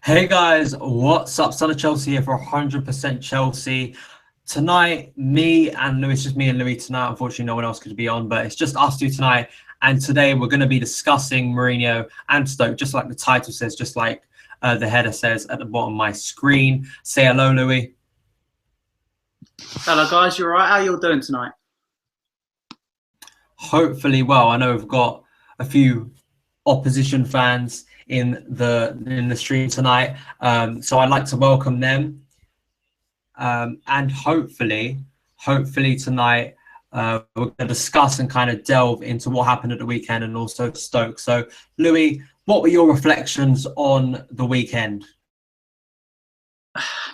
Hey guys, what's up? Son of Chelsea here for 100% Chelsea. Tonight, me and Louis, just me and Louis tonight. Unfortunately, no one else could be on, but it's just us two tonight. And today we're going to be discussing Mourinho and Stoke, just like the title says, just like the header says at the bottom of my screen. Say hello, Louis. Hello guys, you alright? How you all doing tonight? Hopefully well. I know we've got a few opposition fans in the stream tonight, so I'd like to welcome them, and hopefully tonight we're going to discuss and kind of delve into what happened at the weekend and also Stoke. So Louis, what were your reflections on the weekend?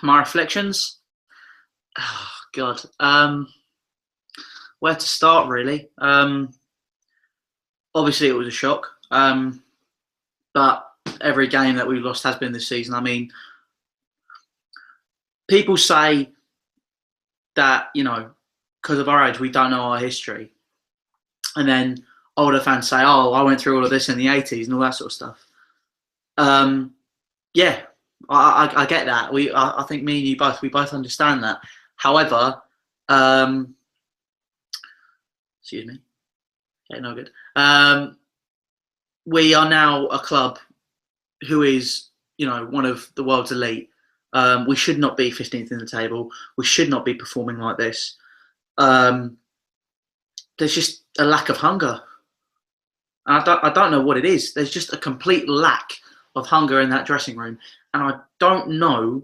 My reflections? Oh God. Where to start really? Obviously it was a shock. But every game that we've lost has been this season. I mean, people say that, because of our age, we don't know our history. And then older fans say, oh, I went through all of this in the 80s and all that sort of stuff. Yeah, I get that. I think me and you both understand that. However, excuse me. Okay, no good. We are now a club who is, one of the world's elite. We should not be 15th in the table. We should not be performing like this. There's just a lack of hunger. I don't know what it is. There's just a complete lack of hunger in that dressing room, and I don't know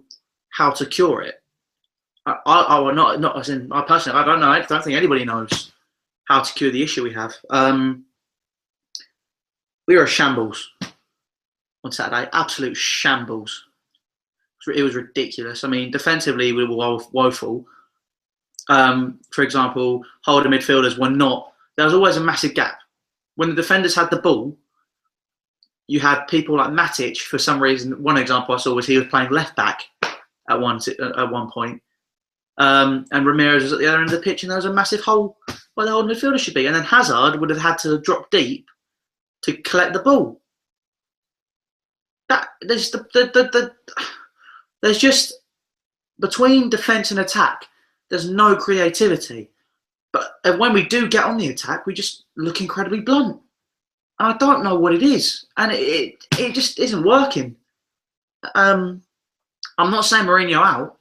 how to cure it. Not as in I personally. I don't know. I don't think anybody knows how to cure the issue we have. We were a shambles on Saturday. Absolute shambles. It was ridiculous. I mean, defensively we were woeful. For example, holding midfielders were not. There was always a massive gap. When the defenders had the ball, you had people like Matic, for some reason. One example I saw was he was playing left back at one point. And Ramirez was at the other end of the pitch, and there was a massive hole where the holding midfielder should be. And then Hazard would have had to drop deep to collect the ball. There's just between defence and attack, there's no creativity. But when we do get on the attack, we just look incredibly blunt. And I don't know what it is, and it just isn't working. I'm not saying Mourinho out,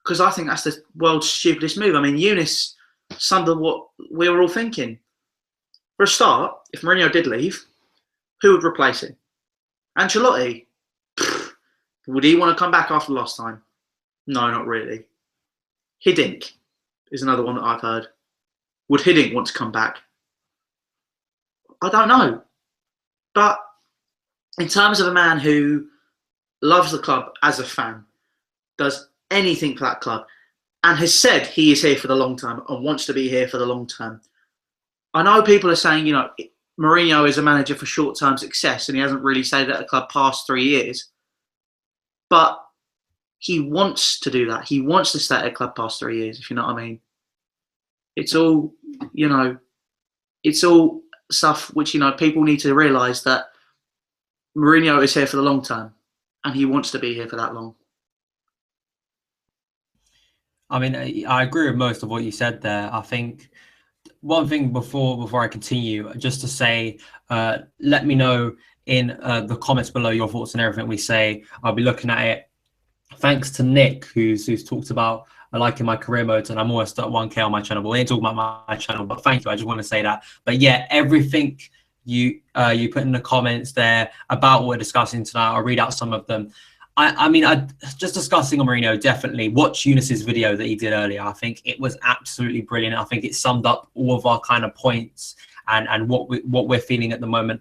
because I think that's the world's stupidest move. I mean, Eunice summed up what we were all thinking. For a start, if Mourinho did leave, who would replace him? Ancelotti. Would he want to come back after last time? No, not really. Hiddink is another one that I've heard. Would Hiddink want to come back? I don't know. But in terms of a man who loves the club as a fan, does anything for that club, and has said he is here for the long term and wants to be here for the long term. I know people are saying, Mourinho is a manager for short-term success and he hasn't really stayed at a club past 3 years. But he wants to do that. He wants to stay at a club past 3 years, if you know what I mean. It's all, it's all stuff which, people need to realise that Mourinho is here for the long term and he wants to be here for that long. I mean, I agree with most of what you said there. I think one thing before I continue, just to say, let me know in the comments below your thoughts on everything we say. I'll be looking at it. Thanks to Nick, who's talked about liking my career modes, and I'm almost at 1K on my channel. But we ain't talking about my channel, but thank you. I just want to say that. But yeah, everything you put in the comments there about what we're discussing tonight, I'll read out some of them. I mean, just discussing on Mourinho, definitely watch Eunice's video that he did earlier. I think it was absolutely brilliant. I think it summed up all of our kind of points and what we're feeling at the moment.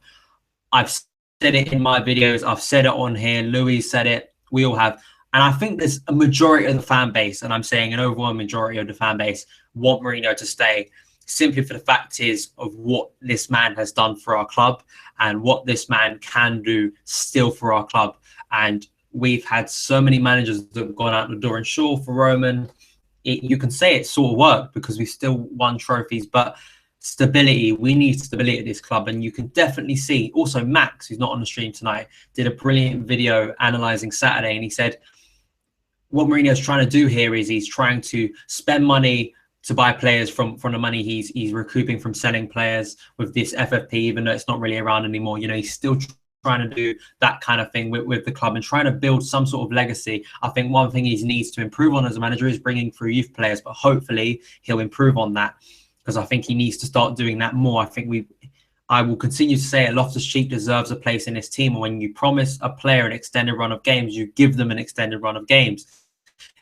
I've said it in my videos. I've said it on here. Louis said it. We all have. And I think there's a majority of the fan base, and I'm saying an overwhelming majority of the fan base, want Mourinho to stay, simply for the fact is of what this man has done for our club and what this man can do still for our club. And we've had so many managers that have gone out the door, and sure, for Roman, you can say it sort of worked because we still won trophies, but stability. We need stability at this club, and you can definitely see. Also, Max, who's not on the stream tonight, did a brilliant video analysing Saturday, and he said what Mourinho's trying to do here is he's trying to spend money to buy players from the money he's recouping from selling players with this FFP, even though it's not really around anymore. You know, he's still trying to do that kind of thing with the club and trying to build some sort of legacy. I think one thing he needs to improve on as a manager is bringing through youth players, but hopefully he'll improve on that, because I think he needs to start doing that more. I will continue to say it, Loftus-Cheek deserves a place in this team. And when you promise a player an extended run of games, you give them an extended run of games.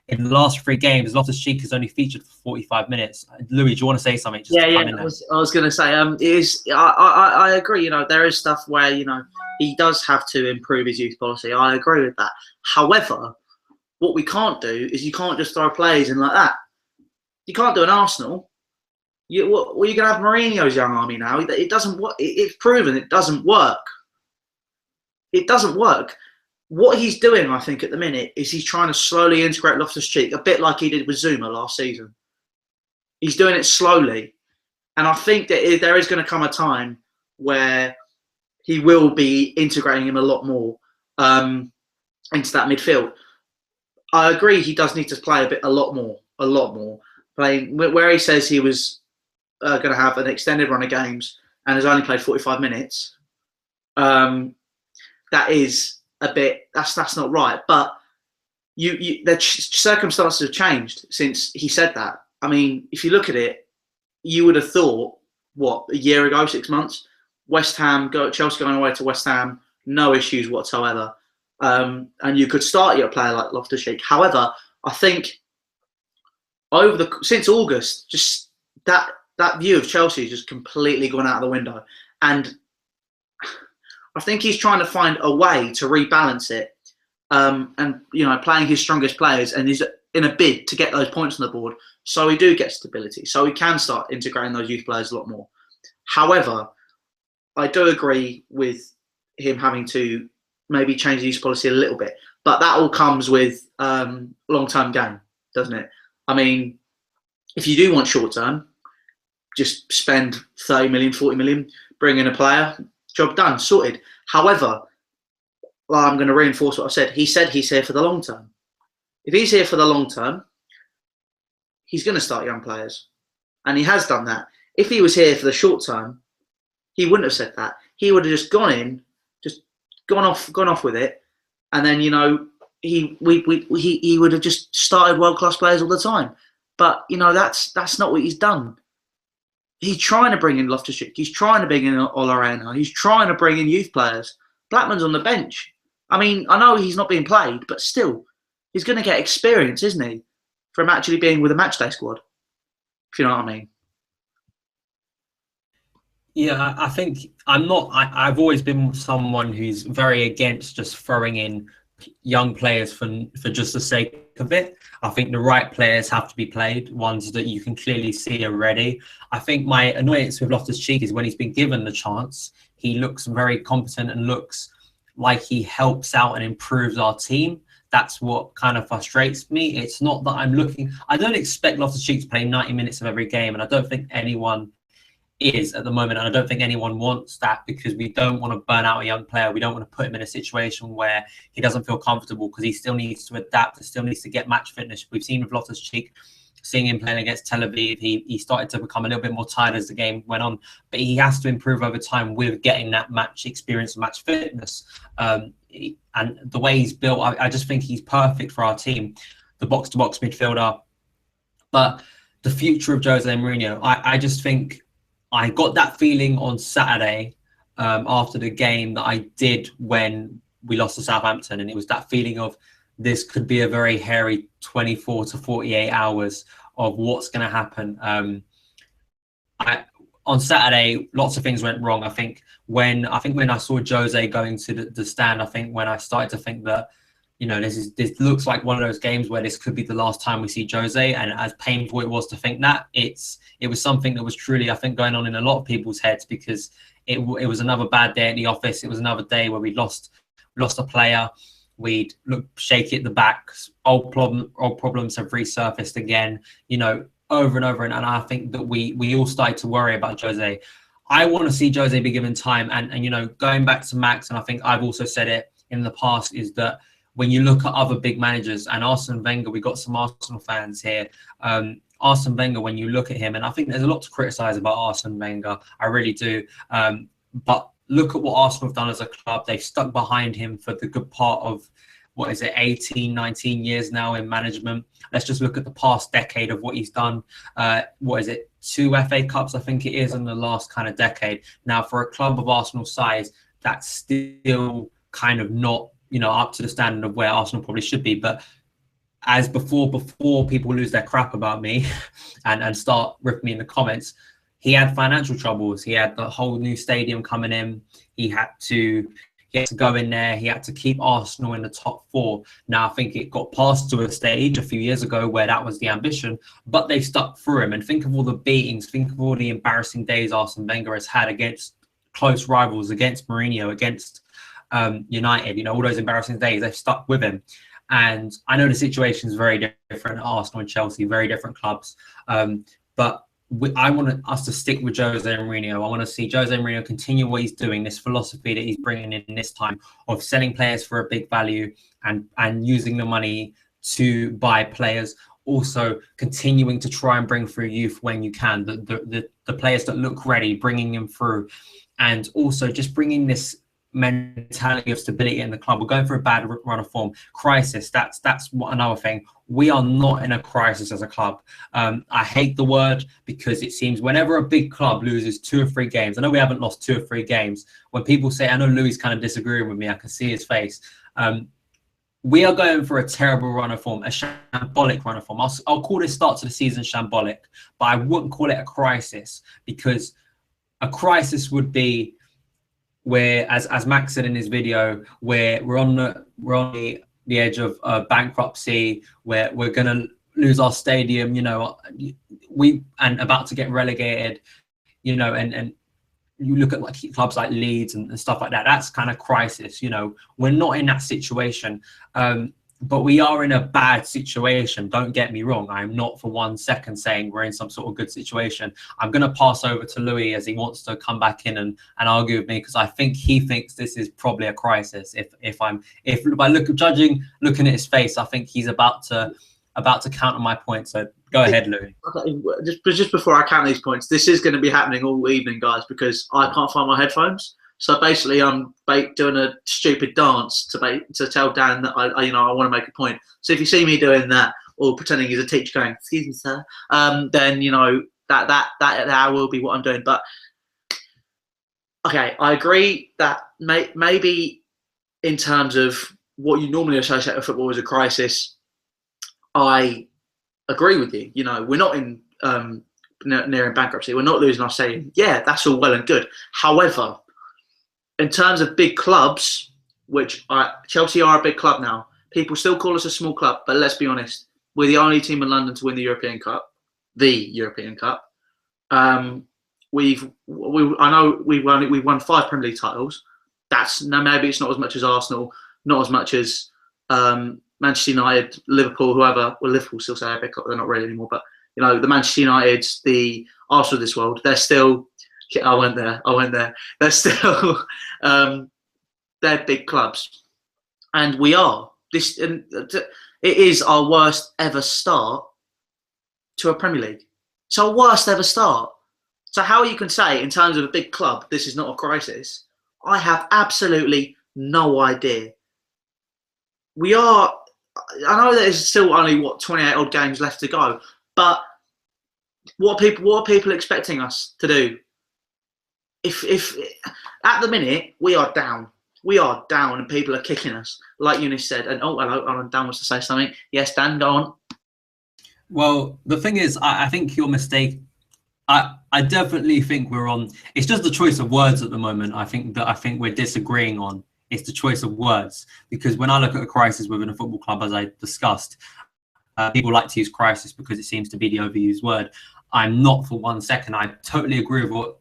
In the last 3 games, Loftus-Cheek has only featured for 45 minutes. Louis, do you want to say something? I was going to say, I agree. You know, there is stuff where, you know, he does have to improve his youth policy. I agree with that. However, what we can't do is you can't just throw players in like that. You can't do an Arsenal. You're going to have Mourinho's young army now. It doesn't work. It's proven it doesn't work. It doesn't work. What he's doing, I think, at the minute is he's trying to slowly integrate Loftus-Cheek, a bit like he did with Zouma last season. He's doing it slowly. And I think that there is going to come a time where he will be integrating him a lot more into that midfield. I agree he does need to play a lot more. Playing where he says he was going to have an extended run of games and has only played 45 minutes. That is a bit. That's not right. But the circumstances have changed since he said that. I mean, if you look at it, you would have thought, what, a year ago, 6 months, Chelsea going away to West Ham, no issues whatsoever, and you could start your player like Loftus-Cheek. However, I think since August, just that view of Chelsea has just completely gone out of the window, and I think he's trying to find a way to rebalance it, and you know, playing his strongest players, and he's in a bid to get those points on the board, so we do get stability, so we can start integrating those youth players a lot more. However, I do agree with him having to maybe change the youth policy a little bit, but that all comes with long-term gain, doesn't it? I mean, if you do want short-term, just spend 30 million, 40 million, bring in a player, job done, sorted. However, I'm going to reinforce what I said. He said he's here for the long term. If he's here for the long term, he's going to start young players. And he has done that. If he was here for the short term, he wouldn't have said that. He would have just gone off with it. And then, you know, he would have just started world-class players all the time. But, you know, that's not what he's done. He's trying to bring in Loftus-Cheek. He's trying to bring in Olorena. He's trying to bring in youth players. Blackman's on the bench. I mean, I know he's not being played, but still, he's going to get experience, isn't he, from actually being with a matchday squad, if you know what I mean. Yeah, I think I've always been someone who's very against just throwing in young players for just the sake of it. I think the right players have to be played, ones that you can clearly see are ready. I think my annoyance with Loftus-Cheek is when he's been given the chance, he looks very competent and looks like he helps out and improves our team. That's what kind of frustrates me. It's not that I don't expect Loftus-Cheek to play 90 minutes of every game, and I don't think anyone is at the moment, and I don't think anyone wants that, because we don't want to burn out a young player. We don't want to put him in a situation where he doesn't feel comfortable, because he still needs to adapt and still needs to get match fitness. We've seen with Loftus-Cheek, seeing him playing against Tel Aviv, he started to become a little bit more tired as the game went on, but he has to improve over time with getting that match experience and match fitness. And the way he's built, I just think he's perfect for our team, the box-to-box midfielder. But the future of Jose Mourinho, I just think I got that feeling on Saturday after the game that I did when we lost to Southampton. And it was that feeling of this could be a very hairy 24 to 48 hours of what's going to happen. On Saturday, lots of things went wrong. I think when I saw Jose going to the stand, I think when I started to think that, you know, this looks like one of those games where this could be the last time we see Jose. And as painful it was to think that, it was something that was truly, I think, going on in a lot of people's heads, because it was another bad day at the office. It was another day where we lost a player. We'd look shaky at the back. Old problems have resurfaced again. You know, over and over, and I think that we all started to worry about Jose. I want to see Jose be given time, and you know, going back to Max, and I think I've also said it in the past, is that when you look at other big managers, and Arsene Wenger, we got some Arsenal fans here. Arsene Wenger, when you look at him, and I think there's a lot to criticise about Arsene Wenger, I really do. But look at what Arsenal have done as a club. They've stuck behind him for the good part of, what is it, 18, 19 years now in management. Let's just look at the past decade of what he's done. What is it, 2 FA Cups, I think it is, in the last kind of decade. Now, for a club of Arsenal size, that's still kind of not, you know, up to the standard of where Arsenal probably should be. But as before people lose their crap about me and start ripping me in the comments, he had financial troubles. He had the whole new stadium coming in. He had to go in there. He had to keep Arsenal in the top 4. Now, I think it got past to a stage a few years ago where that was the ambition, but they stuck through him. And think of all the beatings, think of all the embarrassing days Arsene Wenger has had against close rivals, against Mourinho, against United. You know, all those embarrassing days, they've stuck with him. And I know the situation is very different at Arsenal and Chelsea, very different clubs. But I want us to stick with Jose Mourinho. I want to see Jose Mourinho continue what he's doing, this philosophy that he's bringing in this time of selling players for a big value and using the money to buy players. Also continuing to try and bring through youth when you can, the players that look ready, bringing them through. And also just bringing this mentality of stability in the club. We're going through a bad run of form. Crisis, that's what another thing. We are not in a crisis as a club. I hate the word because it seems whenever a big club loses 2 or 3 games, I know we haven't lost 2 or 3 games, when people say, I know Louis kind of disagreeing with me, I can see his face. We are going for a terrible run of form, a shambolic run of form. I'll call this start to the season shambolic, but I wouldn't call it a crisis, because a crisis would be where, as Max said in his video, where we're on the edge of bankruptcy, where we're going to lose our stadium, you know, and about to get relegated, you know, and you look at like clubs like Leeds and stuff like that. That's kind of crisis, you know. We're not in that situation, but we are in a bad situation. Don't get me wrong. I'm not for 1 second saying we're in some sort of good situation. I'm going to pass over to Louis as he wants to come back in and argue with me, because I think he thinks this is probably a crisis. If by looking at his face, I think he's about to counter my point. So go ahead, Louis. Okay, just before I count these points, this is going to be happening all evening, guys, because I can't find my headphones. So basically, I'm doing a stupid dance to tell Dan that I want to make a point. So if you see me doing that or pretending he's a teacher going, "Excuse me, sir," then you know that will be what I'm doing. But okay, I agree that maybe in terms of what you normally associate with football as a crisis, I agree with you. You know, we're not in near bankruptcy. We're not losing our stadium. Yeah, that's all well and good. However, in terms of big clubs, Chelsea are a big club now. People still call us a small club, but let's be honest, we're the only team in London to win the European Cup. I know we've won 5 Premier League titles. Maybe it's not as much as Arsenal, not as much as Manchester United, Liverpool, whoever. Well, Liverpool still say a big club. They're not really anymore, but you know, the Manchester Uniteds, the Arsenal of this world, they're still. I went there. They're still, they're big clubs, and we are. It is our worst ever start to a Premier League. It's our worst ever start. So how you can say, in terms of a big club, this is not a crisis? I have absolutely no idea. We are. I know there's still only 28 odd games left to go, but what are people expecting us to do? If at the minute we are down, and people are kicking us, like Eunice said. And oh, hello, Dan wants to say something. Yes, Dan, go on. Well, the thing is, I think your mistake. I definitely think we're on. It's just the choice of words at the moment. I think we're disagreeing on. It's the choice of words, because when I look at a crisis within a football club, as I discussed, people like to use crisis because it seems to be the overused word. I'm not for 1 second. I totally agree with what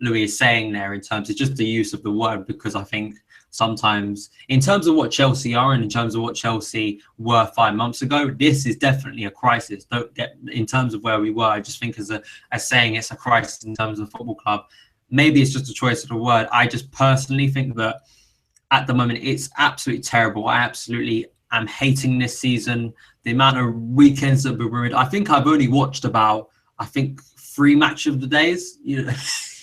Louis is saying there in terms of just the use of the word, because I think sometimes in terms of what Chelsea are and in terms of what Chelsea were 5 months ago, this is definitely a crisis. Don't get in terms of where we were. I just think as saying it's a crisis in terms of football club. Maybe it's just a choice of the word. I just personally think that at the moment it's absolutely terrible. I absolutely am hating this season. The amount of weekends that were ruined. I think I've only watched about 3 match of the days.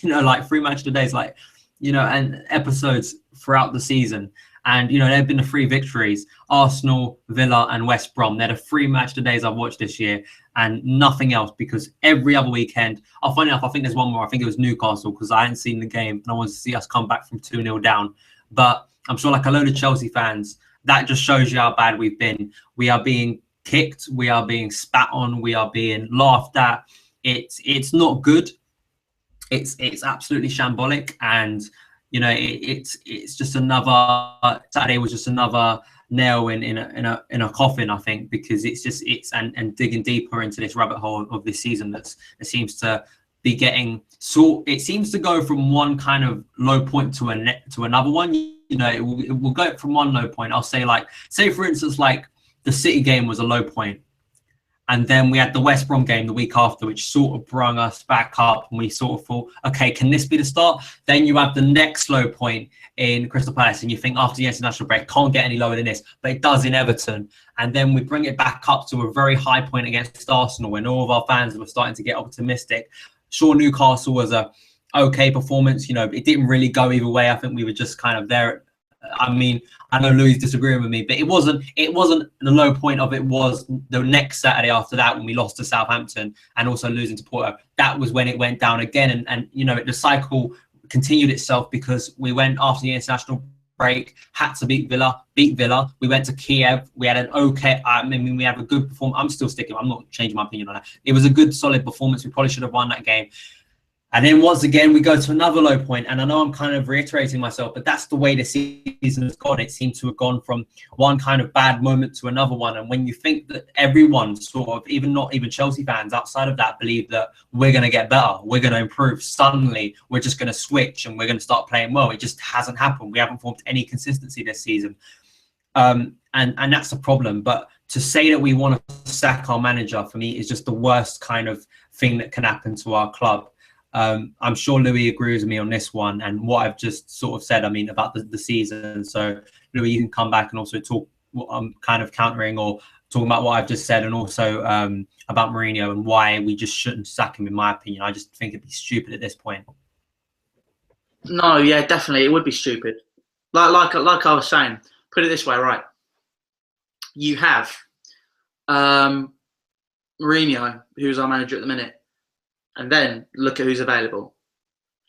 Like 3 match of the days, like and episodes throughout the season. And there have been the 3 victories: Arsenal, Villa, and West Brom. They're the 3 match of the days I've watched this year, and nothing else. Because every other weekend, funny enough, I think there's one more. I think it was Newcastle, because I hadn't seen the game and I wanted to see us come back from 2-0 down. But I'm sure, like a load of Chelsea fans, that just shows you how bad we've been. We are being kicked, we are being spat on, we are being laughed at. It's not good. It's absolutely shambolic, and it's just another Saturday was just another nail in a coffin, I think, because it's digging deeper into this rabbit hole of this season it seems to be getting it seems to go from one kind of low point to another one. It will go from one low point. I'll say, say for instance, like the City game was a low point. And then we had the West Brom game the week after, which sort of brung us back up. And we sort of thought, okay, can this be the start? Then you have the next low point in Crystal Palace. And you think after the international break, can't get any lower than this. But it does in Everton. And then we bring it back up to a very high point against Arsenal when all of our fans were starting to get optimistic. Sure, Newcastle was a okay performance. It didn't really go either way. I think we were just kind of there. I mean, I know Louis disagreeing with me, but it wasn't the low point of it. Was the next Saturday after that when we lost to Southampton and also losing to Porto. That was when it went down again, and the cycle continued itself, because we went after the international break, had to beat Villa. We went to Kiev. We had an okay. We had a good performance. I'm still sticking. I'm not changing my opinion on that. It was a good, solid performance. We probably should have won that game. And then once again, we go to another low point. And I know I'm kind of reiterating myself, but that's the way the season has gone. It seems to have gone from one kind of bad moment to another one. And when you think that everyone sort of, not even Chelsea fans outside of that, believe that we're going to get better, we're going to improve, suddenly we're just going to switch and we're going to start playing well. It just hasn't happened. We haven't formed any consistency this season. And that's the problem. But to say that we want to sack our manager, for me, is just the worst kind of thing that can happen to our club. I'm sure Louis agrees with me on this one and what I've just sort of said, about the season. So Louis, you can come back and also talk what I'm kind of countering or talking about what I've just said, and also about Mourinho and why we just shouldn't sack him, in my opinion. I just think it'd be stupid at this point. No, yeah, definitely. It would be stupid. Like I was saying, put it this way, right? You have Mourinho, who's our manager at the minute. And then look at who's available.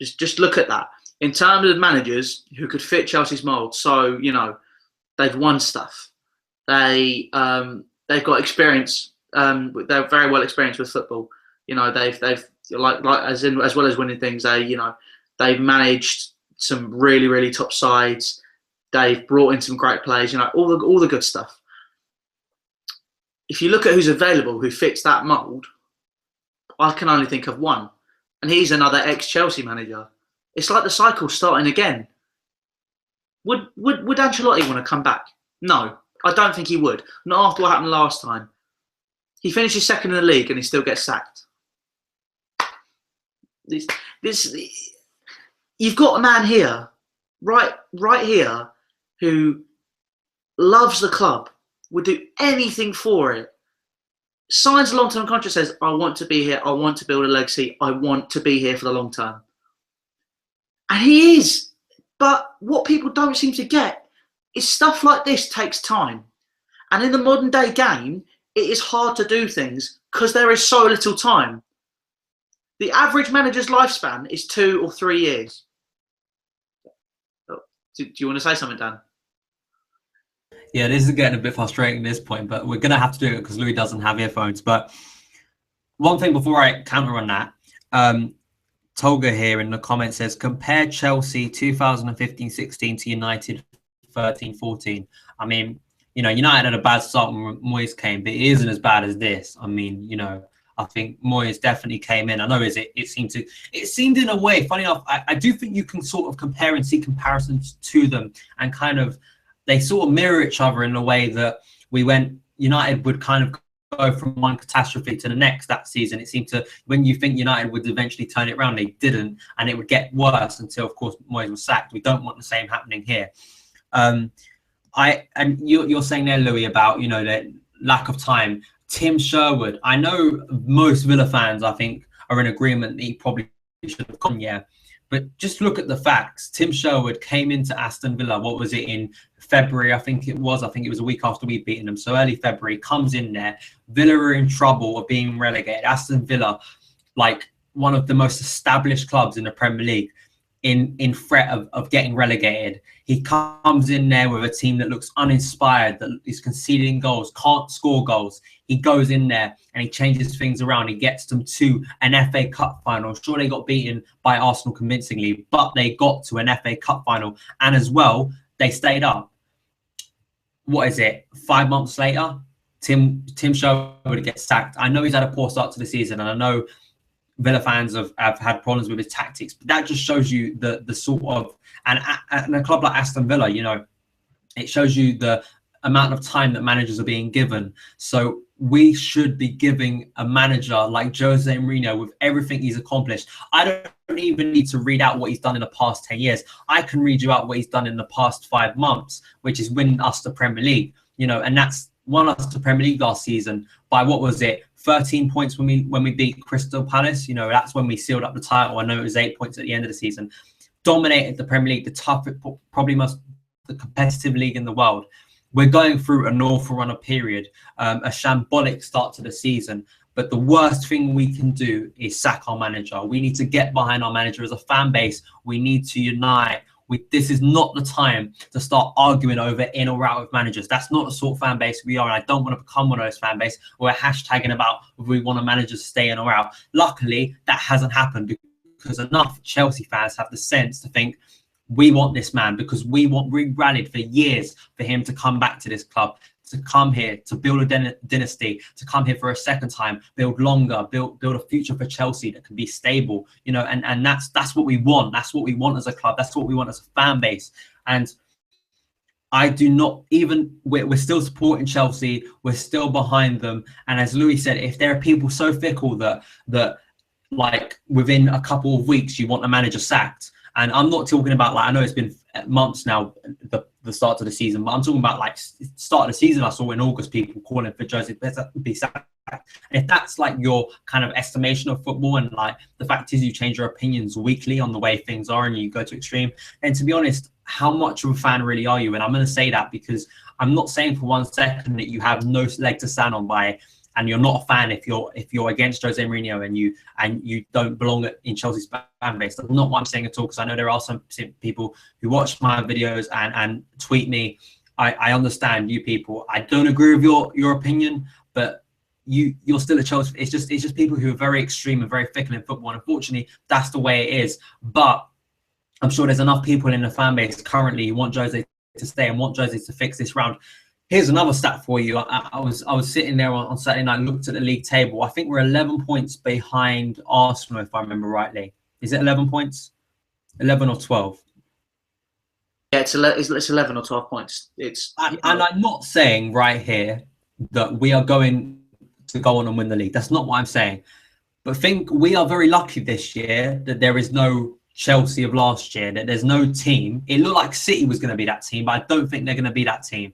Just look at that. In terms of managers who could fit Chelsea's mould, so they've won stuff. They've got experience. They're very well experienced with football. They've as well as winning things. They've managed some really, really top sides. They've brought in some great players. All the good stuff. If you look at who's available, who fits that mould, I can only think of one, and he's another ex-Chelsea manager. It's like the cycle starting again. Would Ancelotti want to come back? No, I don't think he would. Not after what happened last time. He finishes second in the league and he still gets sacked. You've got a man here, right here, who loves the club, would do anything for it. Signs a long-term contract, says, I want to be here, I want to build a legacy, I want to be here for the long term. And he is. But what people don't seem to get is stuff like this takes time. And in the modern day game, it is hard to do things because there is so little time. The average manager's lifespan is 2 or 3 years. Do you want to say something, Dan? Yeah, this is getting a bit frustrating at this point, but we're going to have to do it because Louis doesn't have earphones. But one thing before I counter on that, Tolga here in the comments says, compare Chelsea 2015-16 to United 13-14. I mean, United had a bad start when Moyes came, but it isn't as bad as this. I mean, I think Moyes definitely came in. I know it seemed in a way, funny enough, I do think you can sort of compare and see comparisons to them, and kind of they sort of mirror each other in a way that United would kind of go from one catastrophe to the next that season. It seemed to, when you think United would eventually turn it around, they didn't, and it would get worse until, of course, Moyes was sacked. We don't want the same happening here. You're saying there, Louis, about the lack of time. Tim Sherwood, I know most Villa fans, I think, are in agreement that he probably should have gone, yeah. But just look at the facts. Tim Sherwood came into Aston Villa, what was it, in February, I think it was a week after we'd beaten them. So early February, comes in there. Villa are in trouble of being relegated. Aston Villa, like one of the most established clubs in the Premier League, in threat of getting relegated. He comes in there with a team that looks uninspired, that is conceding goals, can't score goals. He goes in there and he changes things around. He gets them to an FA Cup final. Sure, they got beaten by Arsenal convincingly, but they got to an FA Cup final. And as well, they stayed up. What is it? 5 months later, Tim Sherwood gets sacked. I know he's had a poor start to the season, and I know Villa fans have had problems with his tactics, but that just shows you the sort of, and a club like Aston Villa, it shows you the amount of time that managers are being given. So we should be giving a manager like Jose Mourinho, with everything he's accomplished. I don't even need to read out what he's done in the past 10 years. I can read you out what he's done in the past 5 months, which is winning us the Premier League, and that's won us the Premier League last season by, what was it, 13 points when we beat Crystal Palace. That's when we sealed up the title. I know it was 8 points at the end of the season. Dominated the Premier League, the toughest, probably the competitive league in the world. We're going through an awful run of period, a shambolic start to the season. But the worst thing we can do is sack our manager. We need to get behind our manager as a fan base. We need to unite. This is not the time to start arguing over in or out of managers. That's not the sort of fan base we are, and I don't want to become one of those fan base where we're hashtagging about whether we want a manager to stay in or out. Luckily, that hasn't happened, because enough Chelsea fans have the sense to think, we want this man, because we rallied for years for him to come back to this club, to come here, to build a dynasty, to come here for a second time, build longer, build a future for Chelsea that can be stable, and that's what we want. That's what we want as a club. That's what we want as a fan base. And I do not even, we're still supporting Chelsea. We're still behind them. And as Louis said, if there are people so fickle that like within a couple of weeks, you want a manager sacked. And I'm not talking about, like, I know it's been months now, the start of the season, but I'm talking about, like, start of the season. I saw in August people calling for Jose to be sacked. And if that's like your kind of estimation of football, and like the fact is you change your opinions weekly on the way things are and you go to extreme, and to be honest, how much of a fan really are you? And I'm going to say that because I'm not saying for 1 second that you have no leg to stand on by, and you're not a fan if you're against Jose Mourinho and you don't belong in Chelsea's fan base. That's not what I'm saying at all, because I know there are some people who watch my videos and tweet me. I understand you people. I don't agree with your opinion, but you're still a Chelsea. It's just people who are very extreme and very fickle in football. And unfortunately, that's the way it is. But I'm sure there's enough people in the fan base currently who want Jose to stay and want Jose to fix this round. Here's another stat for you. I was sitting there on Saturday night, looked at the league table. I think we're 11 points behind Arsenal, if I remember rightly. Is it 11 points? 11 or 12? Yeah, it's 11 or 12 points. And I'm not saying right here that we are going to go on and win the league. That's not what I'm saying. But think we are very lucky this year that there is no Chelsea of last year, that there's no team. It looked like City was going to be that team, but I don't think they're going to be that team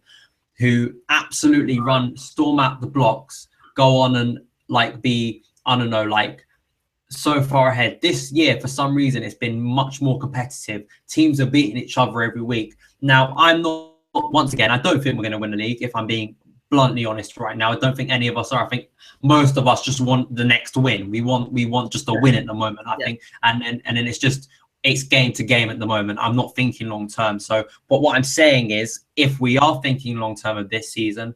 who absolutely storm out the blocks, go on and be, I don't know, so far ahead. This year, for some reason, it's been much more competitive. Teams are beating each other every week. Now, once again, I don't think we're going to win the league, if I'm being bluntly honest right now. I don't think any of us are. I think most of us just want the next win. We want just a win at the moment, I think. And then it's game to game at the moment. I'm not thinking long term. So, but what I'm saying is, if we are thinking long term of this season,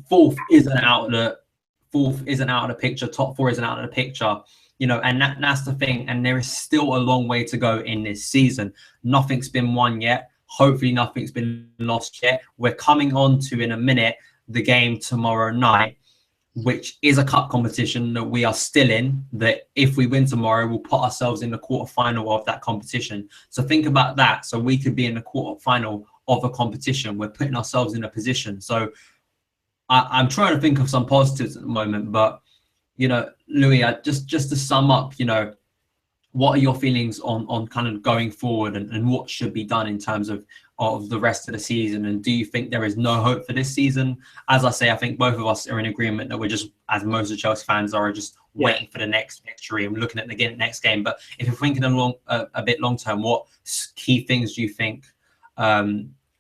fourth isn't out of the picture. Top four isn't out of the picture. And that's the thing. And there is still a long way to go in this season. Nothing's been won yet. Hopefully, nothing's been lost yet. We're coming on to, in a minute, the game tomorrow night. which is a cup competition that we are still in, that if we win tomorrow, we'll put ourselves in the quarterfinal of that competition. So think about that. So we could be in the quarterfinal of a competition. We're putting ourselves in a position. So I'm trying to think of some positives at the moment, but, you know, Louis, just to sum up, you know, what are your feelings on kind of going forward and what should be done in terms of the rest of the season? And do you think there is no hope for this season? As I say, I think both of us are in agreement that we're just, as most of Chelsea fans are, just waiting for the next victory and looking at the next game. But if you're thinking a bit long term, what key things do you think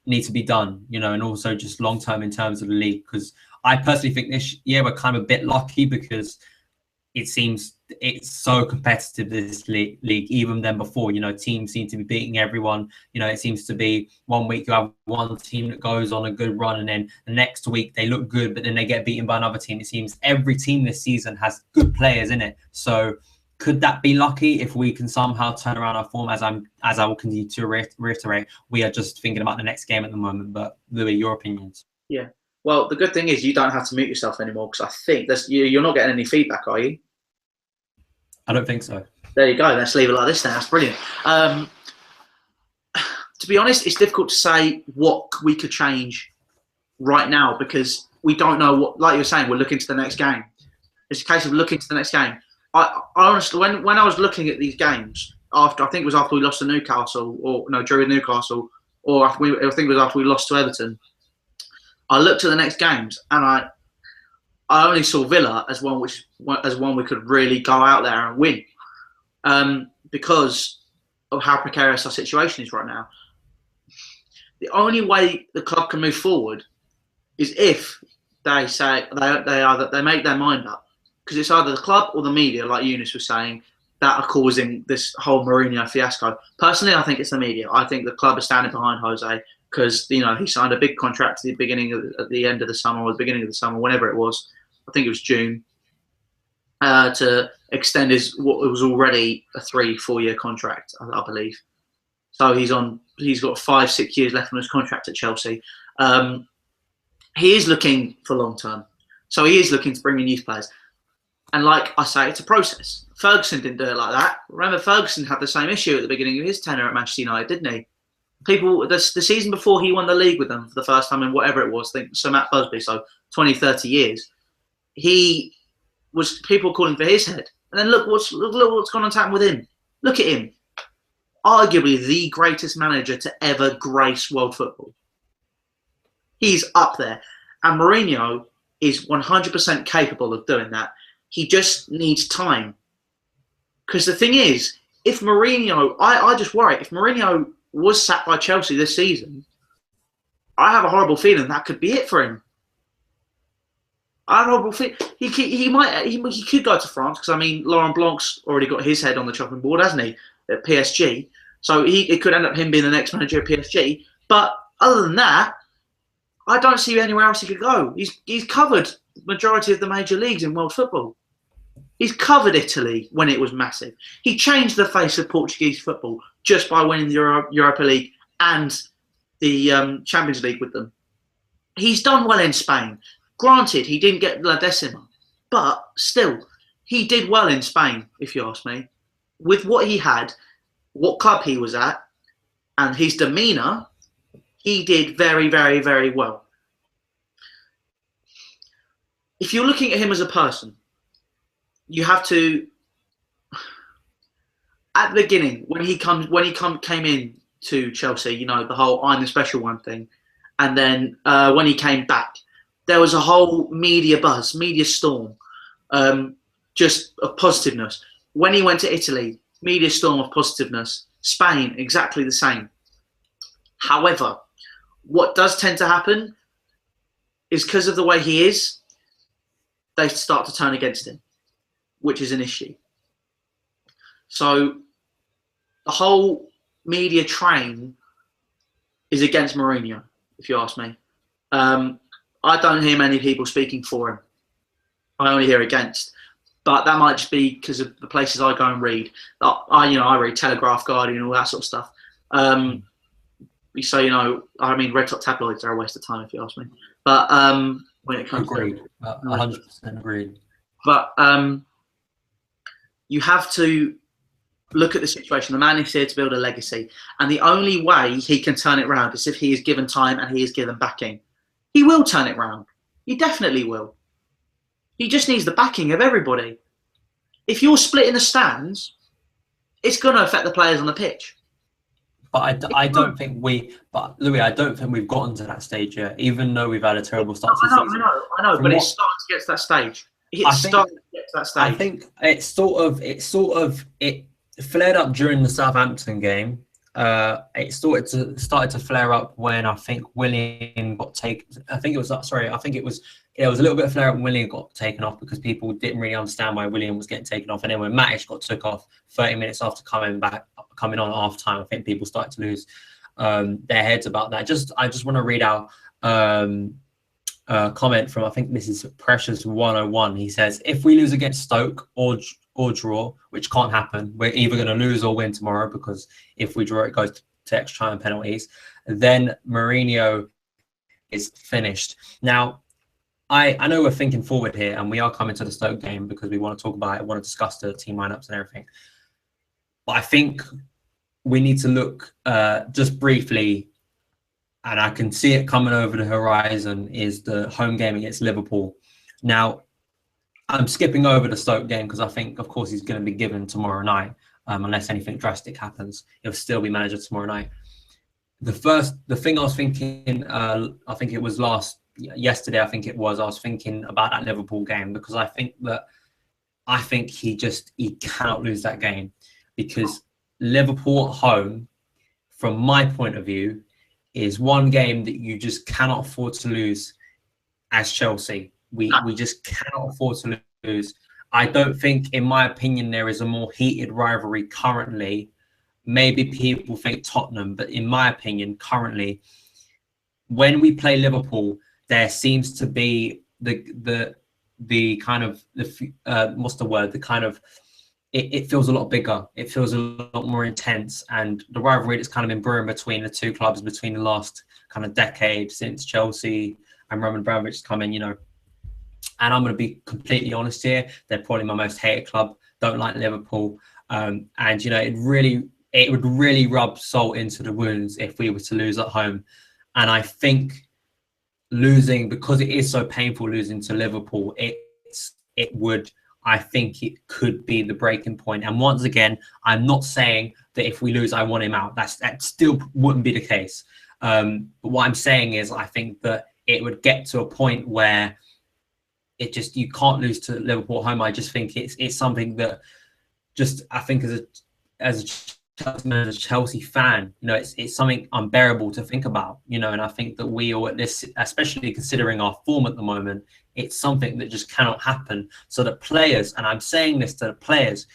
need to be done? You know, and also just long term in terms of the league, because I personally think this year we're kind of a bit lucky because it seems it's so competitive, this league, even than before. You know, teams seem to be beating everyone. You know, it seems to be one week you have one team that goes on a good run, and then the next week they look good, but then they get beaten by another team. It seems every team this season has good players in it. So could that be lucky if we can somehow turn around our form? As I will continue to reiterate, we are just thinking about the next game at the moment. But Louis, your opinions? Yeah. Well, the good thing is you don't have to mute yourself anymore, because I think you're not getting any feedback, are you? I don't think so. There you go. Let's leave it like this then. That's brilliant. To be honest, it's difficult to say what we could change right now, because we don't know what, like you were saying, we're looking to the next game. It's a case of looking to the next game. I honestly, when I was looking at these games, after we lost to Newcastle, or no, drew with Newcastle, or I think it was after we lost to Everton, I looked at the next games and I only saw Villa as one we could really go out there and win, because of how precarious our situation is right now. The only way the club can move forward is if they say they make their mind up, because it's either the club or the media, like Eunice was saying, that are causing this whole Mourinho fiasco. Personally, I think it's the media. I think the club is standing behind Jose, because, you know, he signed a big contract at the end of the summer, or the beginning of the summer, whenever it was. I think it was June, to extend what was already a 3-4 year contract, I believe. So he's got 5-6 years left on his contract at Chelsea. He is looking for long term, so he is looking to bring in youth players. And like I say, it's a process. Ferguson didn't do it like that. Remember, Ferguson had the same issue at the beginning of his tenure at Manchester United, didn't he? The season before he won the league with them for the first time in whatever it was, I think Sir Matt Busby, so 20, 30 years, he was people calling for his head. And then look what's gone on to happen with him. Look at him. Arguably the greatest manager to ever grace world football. He's up there. And Mourinho is 100% capable of doing that. He just needs time. Because the thing is, if Mourinho, I just worry, if Mourinho was sacked by Chelsea this season, I have a horrible feeling that could be it for him. I have a horrible feeling he could go to France, because I mean Laurent Blanc's already got his head on the chopping board, hasn't he, at PSG? So it could end up him being the next manager at PSG. But other than that, I don't see anywhere else he could go. He's covered the majority of the major leagues in world football. He's covered Italy when it was massive. He changed the face of Portuguese football just by winning the Europa League and the Champions League with them. He's done well in Spain. Granted, he didn't get La Decima, but still, he did well in Spain, if you ask me. With what he had, what club he was at, and his demeanour, he did very, very, very well. If you're looking at him as a person, you have to, at the beginning, when he came in to Chelsea, you know, the whole I'm the special one thing, and then when he came back, there was a whole media buzz, media storm, just of positiveness. When he went to Italy, media storm of positiveness. Spain, exactly the same. However, what does tend to happen is, because of the way he is, they start to turn against him, which is an issue. So the whole media train is against Mourinho, if you ask me. I don't hear many people speaking for him. I only hear against. But that might just be because of the places I go and read. I read Telegraph, Guardian, all that sort of stuff. So, I mean, red top tabloids are a waste of time, if you ask me. But when it comes Agreed. to 100% agreed. But you have to look at the situation. The man is here to build a legacy, and the only way he can turn it around is if he is given time and he is given backing. He will turn it around. He definitely will. He just needs the backing of everybody. If you're split in the stands, it's going to affect the players on the pitch. But I don't think Louis, I don't think we've gotten to that stage yet, even though we've had a terrible start to the season. I know, but it's starting to get to that stage. It's starting to get to that stage. I think it flared up during the Southampton game. It started to flare up when I think Willian got taken. It was a little bit of flare up when Willian got taken off because people didn't really understand why Willian was getting taken off. And then when Matic got took off 30 minutes after coming on half time, I think people started to lose their heads about that. I just want to read out comment from, I think this is Precious 101. He says, if we lose against Stoke or draw, which can't happen, we're either going to lose or win tomorrow, because if we draw it goes to extra time and penalties, then Mourinho is finished. Now, I know we're thinking forward here, and we are coming to the Stoke game because we want to talk about it, want to discuss the team lineups and everything. But I think we need to look just briefly, and I can see it coming over the horizon, is the home game against Liverpool. Now, I'm skipping over the Stoke game because I think, of course, he's going to be given tomorrow night, unless anything drastic happens. He'll still be manager tomorrow night. The thing I was thinking, I think it was yesterday, I was thinking about that Liverpool game, because I think he cannot lose that game, because Liverpool at home, from my point of view, is one game that you just cannot afford to lose as Chelsea. We just cannot afford to lose. I don't think, in my opinion, there is a more heated rivalry currently. Maybe people think Tottenham, but in my opinion, currently, when we play Liverpool, there seems to be it feels a lot bigger. It feels a lot more intense, and the rivalry that's kind of been brewing between the two clubs between the last kind of decade since Chelsea and Roman Abramovich come in, And I'm going to be completely honest here. They're probably my most hated club. Don't like Liverpool. And, it would really rub salt into the wounds if we were to lose at home. And I think losing, because it is so painful losing to Liverpool, I think it could be the breaking point. And once again, I'm not saying that if we lose, I want him out. That still wouldn't be the case. But what I'm saying is, I think that it would get to a point where you can't lose to Liverpool at home. I just think it's something that I think as a Chelsea fan, it's something unbearable to think about, and I think that we are at this, especially considering our form at the moment, it's something that just cannot happen. So the players, and I'm saying this to the players,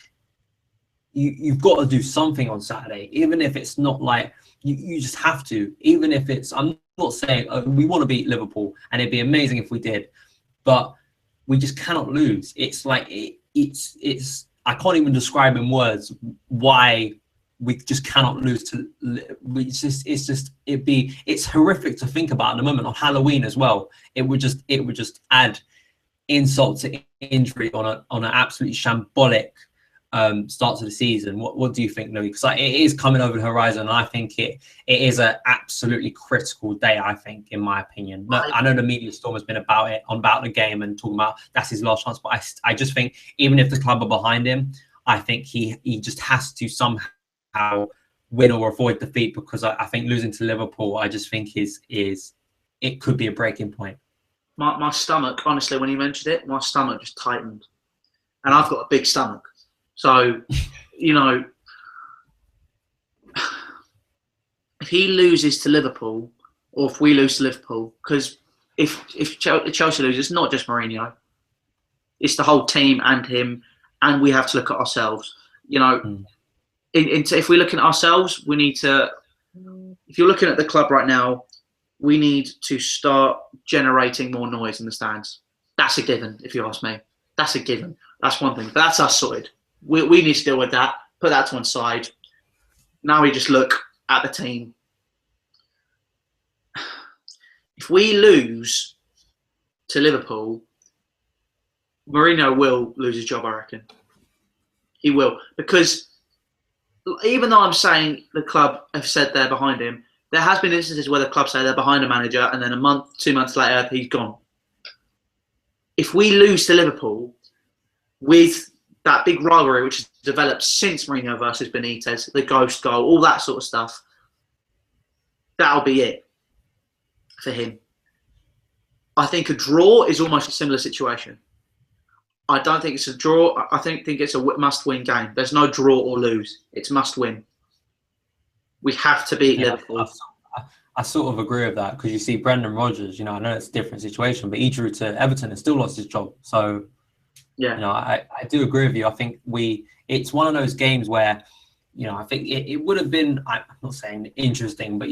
you've got to do something on Saturday, even if it's not like you just have to, even if it's, I'm not saying we want to beat Liverpool and it'd be amazing if we did, but we just cannot lose. It's like, it's I can't even describe in words why we just cannot lose it's horrific to think about at the moment. On Halloween as well, it would just add insult to injury on an absolutely shambolic start to the season. What do you think, Louis? Because it is coming over the horizon, and I think it is an absolutely critical day, I think, in my opinion. I know the media storm has been about the game and talking about that's his last chance, but I just think even if the club are behind him, I think he just has to somehow win or avoid defeat, because I think losing to Liverpool, I just think it could be a breaking point. My stomach, honestly, when you mentioned it, my stomach just tightened, and I've got a big stomach, so if he loses to Liverpool, or if we lose to Liverpool, because if Chelsea loses, it's not just Mourinho, it's the whole team and him, and we have to look at ourselves. If we're looking at ourselves, we need to. If you're looking at the club right now, we need to start generating more noise in the stands. That's a given, if you ask me. That's a given. That's one thing. But that's us sorted. We need to deal with that. Put that to one side. Now we just look at the team. If we lose to Liverpool, Mourinho will lose his job, I reckon. He will. Because even though I'm saying the club have said they're behind him, there has been instances where the club say they're behind a manager and then a month, 2 months later, he's gone. If we lose to Liverpool with that big rivalry which has developed since Mourinho versus Benitez, the ghost goal, all that sort of stuff, that'll be it for him. I think a draw is almost a similar situation. I don't think it's a draw. I think it's a must-win game. There's no draw or lose. It's must-win. We have to beat Liverpool. I sort of agree with that because you see Brendan Rodgers, I know it's a different situation, but he drew to Everton and still lost his job. So, yeah, I do agree with you. I think it's one of those games where, I think it would have been, I'm not saying interesting, but,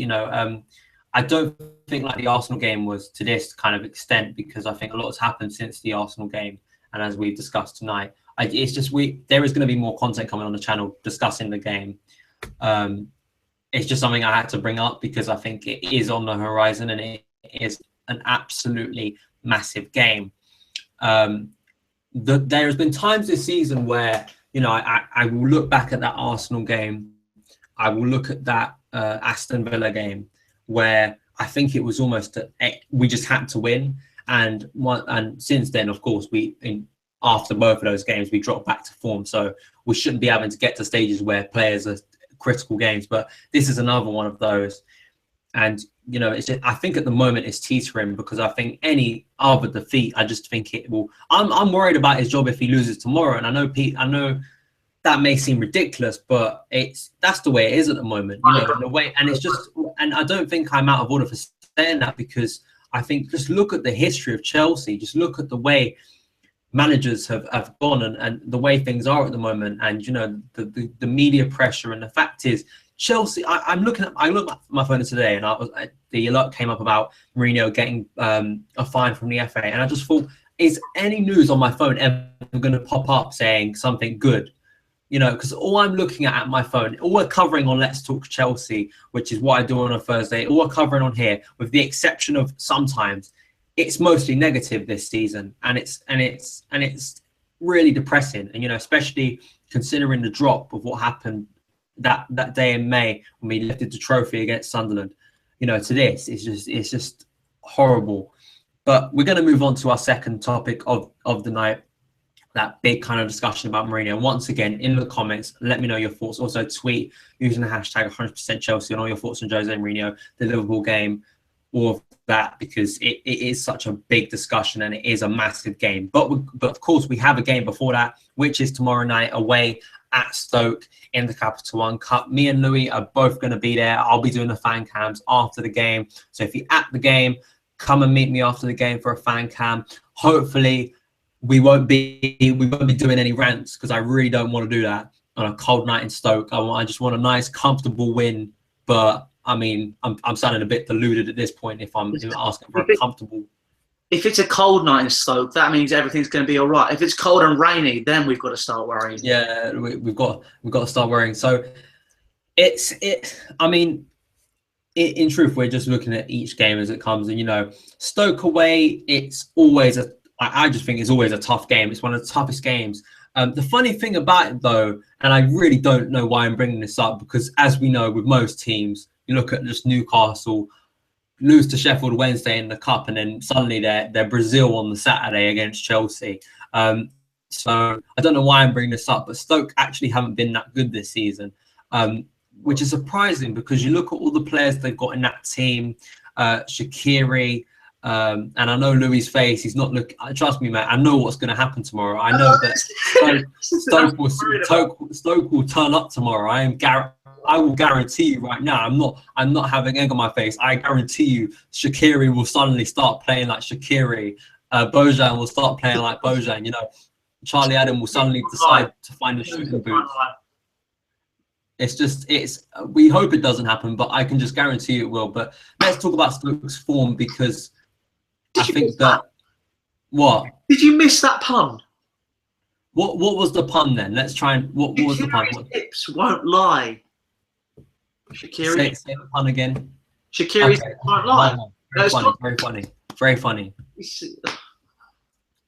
I don't think like the Arsenal game was to this kind of extent because I think a lot has happened since the Arsenal game. And as we've discussed tonight, it's just there is going to be more content coming on the channel discussing the game. It's just something I had to bring up because I think it is on the horizon and it is an absolutely massive game. There has been times this season where, I will look back at that Arsenal game. I will look at that Aston Villa game where I think it was almost we just had to win. And since then, of course, after both of those games, we dropped back to form. So we shouldn't be having to get to stages where players are critical games. But this is another one of those. And, I think at the moment it's teetering because I think any other defeat, I just think it will. I'm worried about his job if he loses tomorrow. And I know that may seem ridiculous, but that's the way it is at the moment. The way, and it's just, and I don't think I'm out of order for saying that because I think just look at the history of Chelsea. Just look at the way managers have gone and the way things are at the moment. And, the media pressure. And the fact is, Chelsea, I looked at my phone today and the alert came up about Mourinho getting a fine from the FA. And I just thought, is any news on my phone ever going to pop up saying something good? Because all I'm looking at my phone, all we're covering on Let's Talk Chelsea, which is what I do on a Thursday, all we're covering on here, with the exception of sometimes, it's mostly negative this season, and it's really depressing. And especially considering the drop of what happened that day in May when we lifted the trophy against Sunderland, to this, it's just horrible. But we're going to move on to our second topic of the night. That big kind of discussion about Mourinho. Once again, in the comments, let me know your thoughts. Also, tweet using the hashtag 100%Chelsea and all your thoughts on Jose Mourinho, the Liverpool game, all of that, because it is such a big discussion and it is a massive game. But of course, we have a game before that, which is tomorrow night away at Stoke in the Capital One Cup. Me and Louis are both going to be there. I'll be doing the fan cams after the game. So if you're at the game, come and meet me after the game for a fan cam. Hopefully, we won't be doing any rants because I really don't want to do that on a cold night in Stoke. I just want a nice, comfortable win. But I mean, I'm sounding a bit deluded at this point if I'm asking for a comfortable. If it's a cold night in Stoke, that means everything's going to be all right. If it's cold and rainy, then we've got to start worrying. Yeah, we've got to start worrying. So I mean, in truth, we're just looking at each game as it comes, and Stoke away, it's always I just think it's always a tough game. It's one of the toughest games. The funny thing about it, though, and I really don't know why I'm bringing this up, because as we know with most teams, you look at just Newcastle, lose to Sheffield Wednesday in the Cup, and then suddenly they're Brazil on the Saturday against Chelsea. So I don't know why I'm bringing this up, but Stoke actually haven't been that good this season, which is surprising because you look at all the players they've got in that team, Shaqiri, and I know Louis' face. He's not looking. Trust me, man. I know what's going to happen tomorrow. I know that Stoke will turn up tomorrow. I will guarantee you right now. I'm not having egg on my face. I guarantee you, Shaqiri will suddenly start playing like Shaqiri. Bojan will start playing like Bojan. Charlie Adam will suddenly decide to find a shooting boot. We hope it doesn't happen, but I can just guarantee it will. But let's talk about Stoke's form because I think that. What? Did you miss that pun? What was the pun then? Let's try and what was the pun? Hips won't lie. Shaqiri. Say the pun again. Shaqiri's won't lie. Very funny.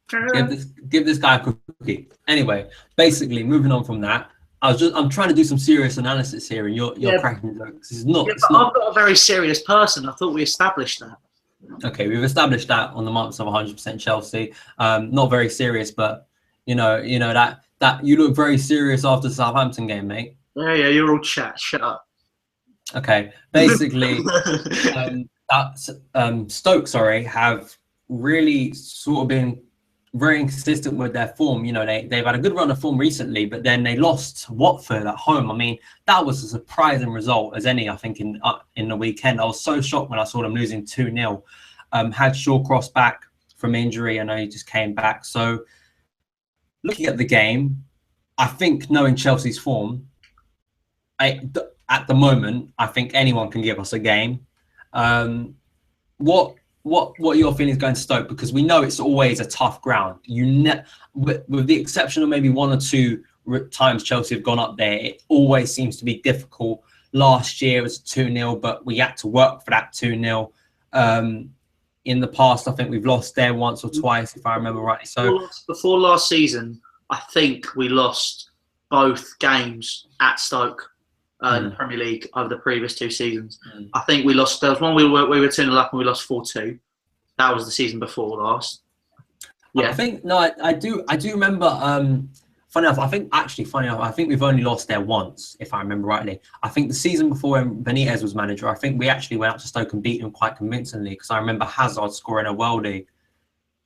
Give this guy a cookie. Anyway, basically, moving on from that, I'm trying to do some serious analysis here, and you're cracking jokes. It's not. I'm not a very serious person. I thought we established that. Okay, we've established that on the months of 100% Chelsea. Not very serious, but you know that you look very serious after the Southampton game, mate. Yeah, you're all chat. Shut up. Okay, basically, Stoke, have really sort of been very inconsistent with their form. You know, they've had a good run of form recently, but then they lost Watford at home. I mean, that was a surprising result as any, I think, in the weekend. I was so shocked when I saw them losing 2-0. Had Shawcross back from injury. I know he just came back. So looking at the game, I think knowing Chelsea's form, at the moment, I think anyone can give us a game. What are your feelings going to Stoke? Because we know it's always a tough ground. With the exception of maybe one or two times Chelsea have gone up there, it always seems to be difficult. Last year it was 2-0, but we had to work for that 2-0. In the past, I think we've lost there once or twice, if I remember rightly. So before last season, I think we lost both games at Stoke. In the Premier League over the previous 2 seasons. I think we lost. There was one we were 2-0 up and we lost 4-2. That was the season before last. Yeah, I think I do remember. Funny enough, I think we've only lost there once, if I remember rightly. I think the season before when Benitez was manager, I think we actually went up to Stoke and beat him quite convincingly because I remember Hazard scoring a worldie.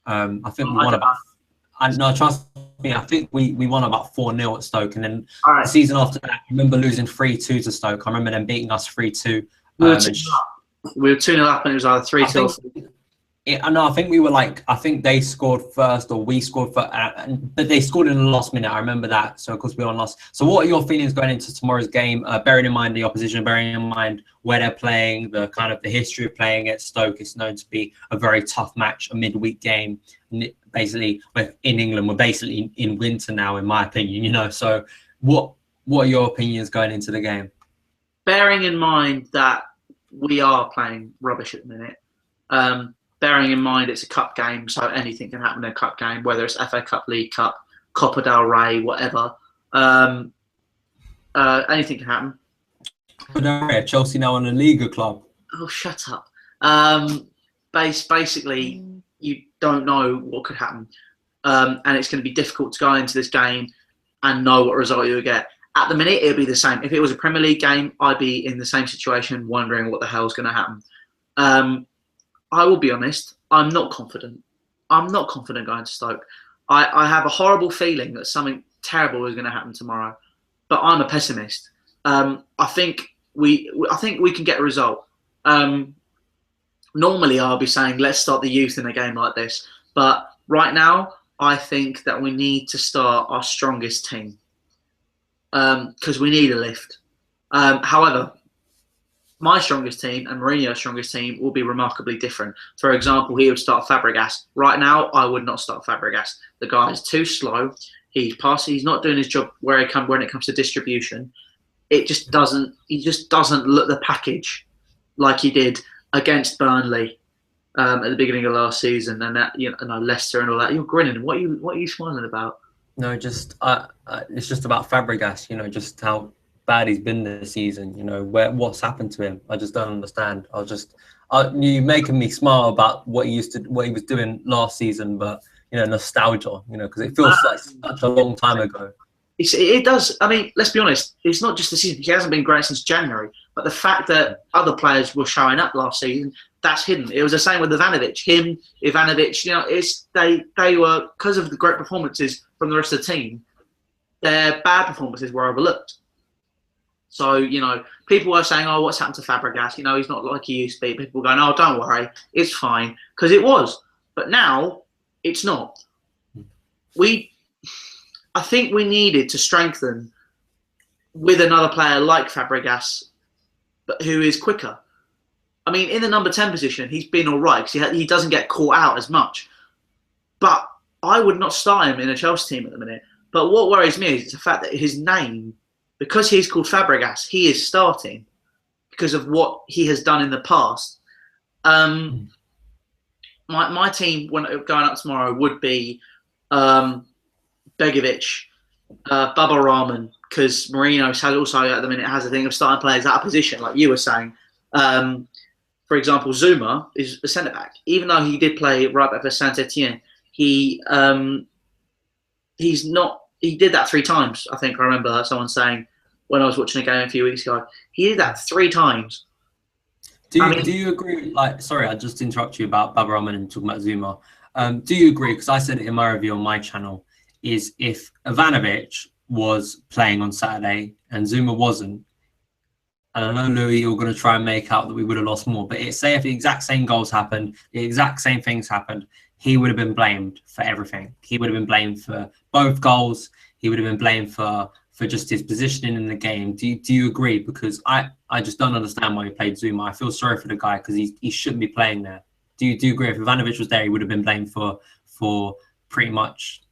I think we won about. No, trust me, I think we won about 4-0 at Stoke. And then the season after that, I remember losing 3-2 to Stoke. I remember them beating us 3-2. We were 2-0 up and it was either 3-2. I think we were I think they scored first or we scored first, but they scored in the last minute. I remember that. So, of course, we were on loss. So what are your feelings going into tomorrow's game, bearing in mind the opposition, bearing in mind where they're playing, the kind of the history of playing at Stoke? It's known to be a very tough match, a midweek game. Basically, in England, we're basically in winter now, in my opinion, So what are your opinions going into the game? Bearing in mind that we are playing rubbish at the minute, bearing in mind it's a cup game, so anything can happen in a cup game, whether it's FA Cup, League Cup, Copa del Rey, whatever. Anything can happen. Chelsea now on a Liga club. Oh, shut up. Basically, you don't know what could happen. And it's going to be difficult to go into this game and know what result you'll get. At the minute, it'll be the same. If it was a Premier League game, I'd be in the same situation, wondering what the hell's going to happen. I will be honest, I'm not confident. I'm not confident going to Stoke. I have a horrible feeling that something terrible is going to happen tomorrow. But I'm a pessimist. I think we can get a result. Normally, I'll be saying, let's start the youth in a game like this. But right now, I think that we need to start our strongest team because we need a lift. However, my strongest team and Mourinho's strongest team will be remarkably different. For example, he would start Fabregas. Right now, I would not start Fabregas. The guy is too slow. He's not doing his job when it comes to distribution. He just doesn't look the package like he did against Burnley at the beginning of last season, and that Leicester and all that. You're grinning. What are you smiling about? No, just it's just about Fabregas. Just how bad he's been this season. What's happened to him. I just don't understand. You making me smile about what he was doing last season, but nostalgia. Because it feels like such a long time ago. It does. I mean, let's be honest. It's not just the season. He hasn't been great since January. But the fact that other players were showing up last season, that's hidden. It was the same with Ivanovic. Ivanovic, they were, because of the great performances from the rest of the team, their bad performances were overlooked. So, people were saying, oh, what's happened to Fabregas? He's not like he used to be. People going, oh, don't worry, it's fine. Because it was. But now, it's not. I think we needed to strengthen with another player like Fabregas, but who is quicker. I mean, in the number 10 position, he's been all right because he doesn't get caught out as much. But I would not start him in a Chelsea team at the minute. But what worries me is the fact that his name, because he's called Fabregas, he is starting because of what he has done in the past. my team when going up tomorrow would be Begovic, Baba Rahman, because Mourinho has also at the minute has a thing of starting players out of position, like you were saying. For example, Zouma is a centre back. Even though he did play right back for Saint Etienne, he's not. He did that 3 times. I think I remember someone saying when I was watching a game a few weeks ago. He did that 3 times. Do you agree? Like, sorry, I just interrupt you about Baba Rahman and talking about Zouma. Do you agree? Because I said it in my review on my channel. Is if Ivanovic was playing on Saturday and Zouma wasn't, and I know, Louis, you're going to try and make out that we would have lost more, but say if the exact same goals happened, the exact same things happened, he would have been blamed for everything. He would have been blamed for both goals. He would have been blamed for just his positioning in the game. Do you agree? Because I just don't understand why he played Zouma. I feel sorry for the guy because he shouldn't be playing there. Do you agree? If Ivanovic was there, he would have been blamed for pretty much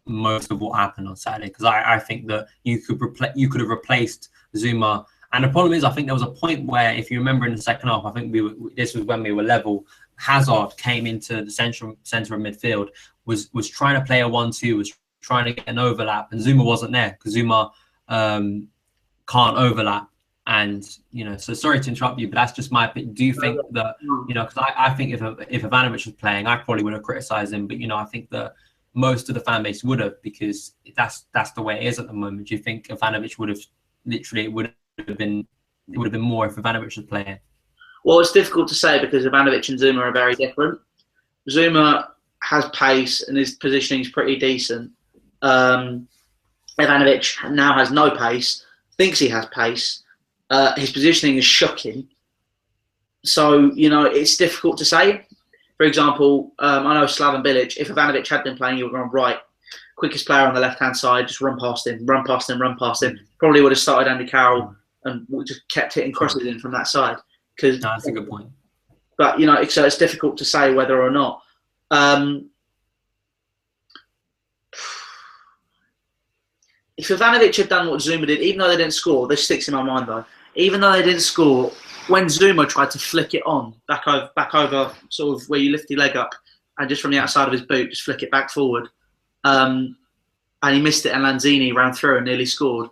most of what happened on Saturday. Because I think that you could have replaced Zouma. And the problem is, I think there was a point where, if you remember in the second half, I think this was when we were level. Hazard came into the center of midfield, was trying to play a 1-2, was trying to get an overlap, and Zouma wasn't there because Zouma can't overlap. And so sorry to interrupt you, but that's just my opinion. Do you think that because I think if Ivanovic was playing, I probably would have criticised him, but I think that most of the fan base would have, because that's the way it is at the moment. Do you think Ivanovic would have it would have been more if Ivanovic was playing? Well, it's difficult to say because Ivanovic and Zouma are very different. Zouma has pace and his positioning is pretty decent. Ivanovic now has no pace, thinks he has pace. His positioning is shocking. So, it's difficult to say. For example, I know Slaven Bilic, if Ivanovic had been playing, he would have gone right. Quickest player on the left-hand side, just run past him. Probably would have started Andy Carroll and just kept hitting crosses in from that side. No, that's a good point. But, so it's difficult to say whether or not. If Ivanovic had done what Zouma did, even though they didn't score, this sticks in my mind though, even though they didn't score, when Zouma tried to flick it on, back over sort of where you lift your leg up, and just from the outside of his boot, just flick it back forward, and he missed it, and Lanzini ran through and nearly scored.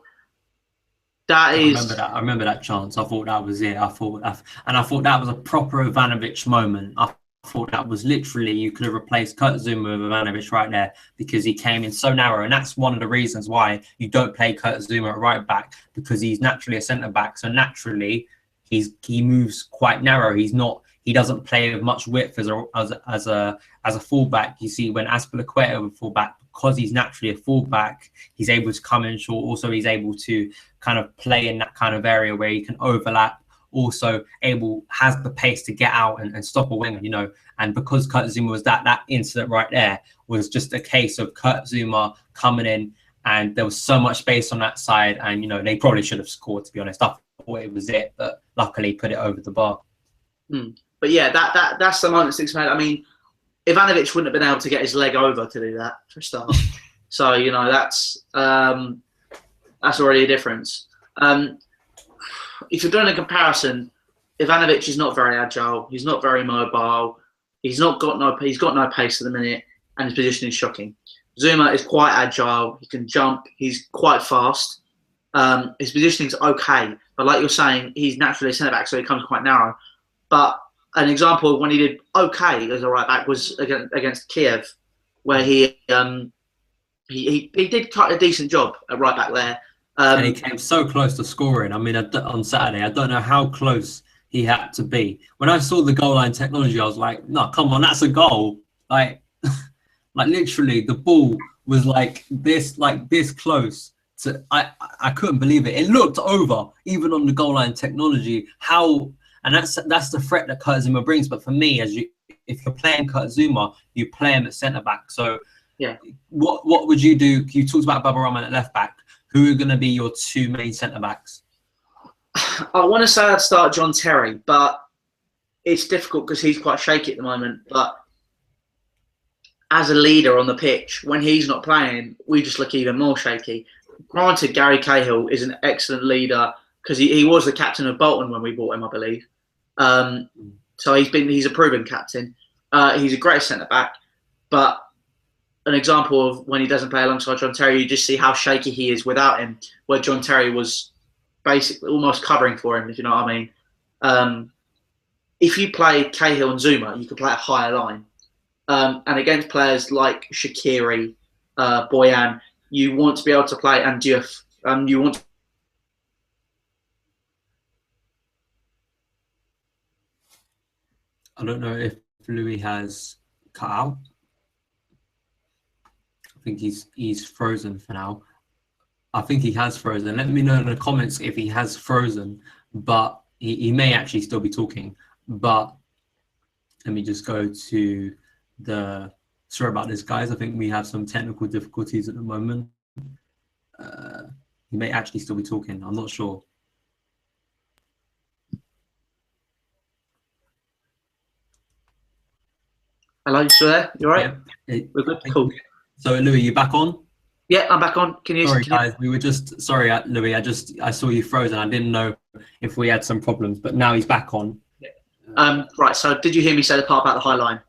I remember that chance. I thought that was it. I thought that was a proper Ivanovic moment. I thought that was literally, you could have replaced Kurt Zouma with Ivanovic right there, because he came in so narrow, and that's one of the reasons why you don't play Kurt Zouma at right back, because he's naturally a centre back. So naturally, he moves quite narrow. He doesn't play with much width as a fullback. You see, when Azpilicueta was fullback, because he's naturally a fullback, he's able to come in short. Also, he's able to kind of play in that kind of area where he can overlap. Also has the pace to get out and stop a winger, And because Kurt Zouma was that incident right there was just a case of Kurt Zouma coming in, and there was so much space on that side, and they probably should have scored, to be honest. I thought it was it, but luckily put it over the bar. But yeah, that's the moment that sticks in my head. I mean, Ivanovic wouldn't have been able to get his leg over to do that for a start. So that's already a difference. If you're doing a comparison, Ivanovic is not very agile. He's not very mobile. He's got no pace at the minute, and his position is shocking. Zouma is quite agile. He can jump. He's quite fast. His positioning is okay, but like you're saying, he's naturally a centre back, so he comes quite narrow. But an example of when he did okay as a right back was against Kiev, where he did quite a decent job at right back there. And he came so close to scoring. I mean, on Saturday, I don't know how close he had to be. When I saw the goal line technology, I was like, no, come on, that's a goal. Like literally, the ball was like this close to. I couldn't believe it. It looked over, even on the goal line technology. And that's the threat that Kurt Zouma brings. But for me, if you're playing Kurt Zouma, you play him at centre back. So yeah, what would you do? You talked about Baba Rahman at left back. Who are going to be your 2 main centre-backs? I want to say I'd start John Terry, but it's difficult because he's quite shaky at the moment. But as a leader on the pitch, when he's not playing, we just look even more shaky. Granted, Gary Cahill is an excellent leader because he was the captain of Bolton when we bought him, I believe. So he's a proven captain. He's a great centre back, but an example of when he doesn't play alongside John Terry, you just see how shaky he is without him. Where John Terry was basically almost covering for him, if you know what I mean. If you play Cahill and Zouma, you can play a higher line. And against players like Shaqiri, Boyan, you want to be able to play and Diouf. You want to... I don't know if Louis has cut out. I think he's frozen for now. I think he has frozen. Let me know in the comments if he has frozen, but he may actually still be talking. But let me just go to the... Sorry about this, guys. I think we have some technical difficulties at the moment. He may actually still be talking. I'm not sure. Hello, you still there? You all right? Yeah. We're good? Cool. So, Louis, you back on? Yeah, I'm back on. Can you... Sorry, guys. We were just... Sorry, Louis. I saw you frozen. I didn't know if we had some problems, but now he's back on. Right, so did you hear me say the part about the high line?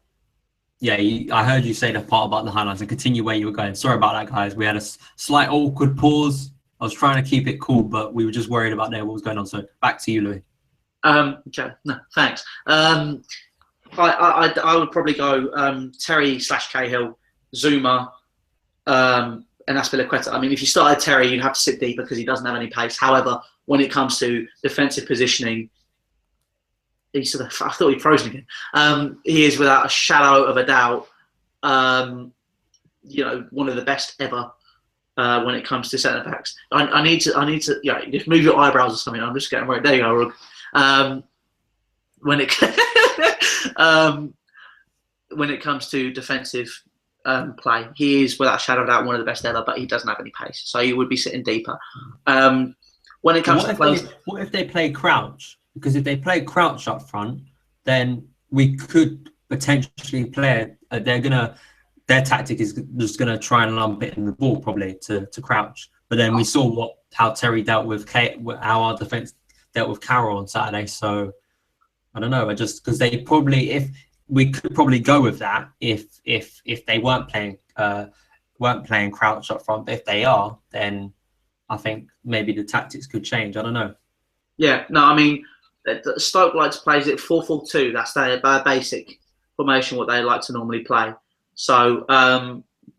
Yeah, I heard you say the part about the highlights and continue where you were going. Sorry about that, guys. We had a slight awkward pause. I was trying to keep it cool, but we were just worried about what was going on. So back to you, Louis. Okay, no, thanks. I would probably go Terry / Cahill, Zouma, and Azpilicueta. I mean, if you started Terry, you'd have to sit deep because he doesn't have any pace. However, when it comes to defensive positioning, I thought he frozen again. He is without a shadow of a doubt, one of the best ever when it comes to centre backs. I need to, just move your eyebrows or something. I'm just getting right there. You go, Rug. When it comes to defensive play, he is without a shadow of a doubt one of the best ever, but he doesn't have any pace, so he would be sitting deeper. When it comes what if they play crouch? Because if they play crouch up front, then we could potentially play. Their tactic is just gonna try and lump it in the ball probably to crouch. But then we saw how Terry dealt with how our defense dealt with Carroll on Saturday. So I don't know. Because we could probably go with that if they weren't playing crouch up front. But if they are, then I think maybe the tactics could change. I don't know. Yeah, no, I mean, Stoke like to play, is it 4-4-2? That's their basic formation, what they like to normally play. So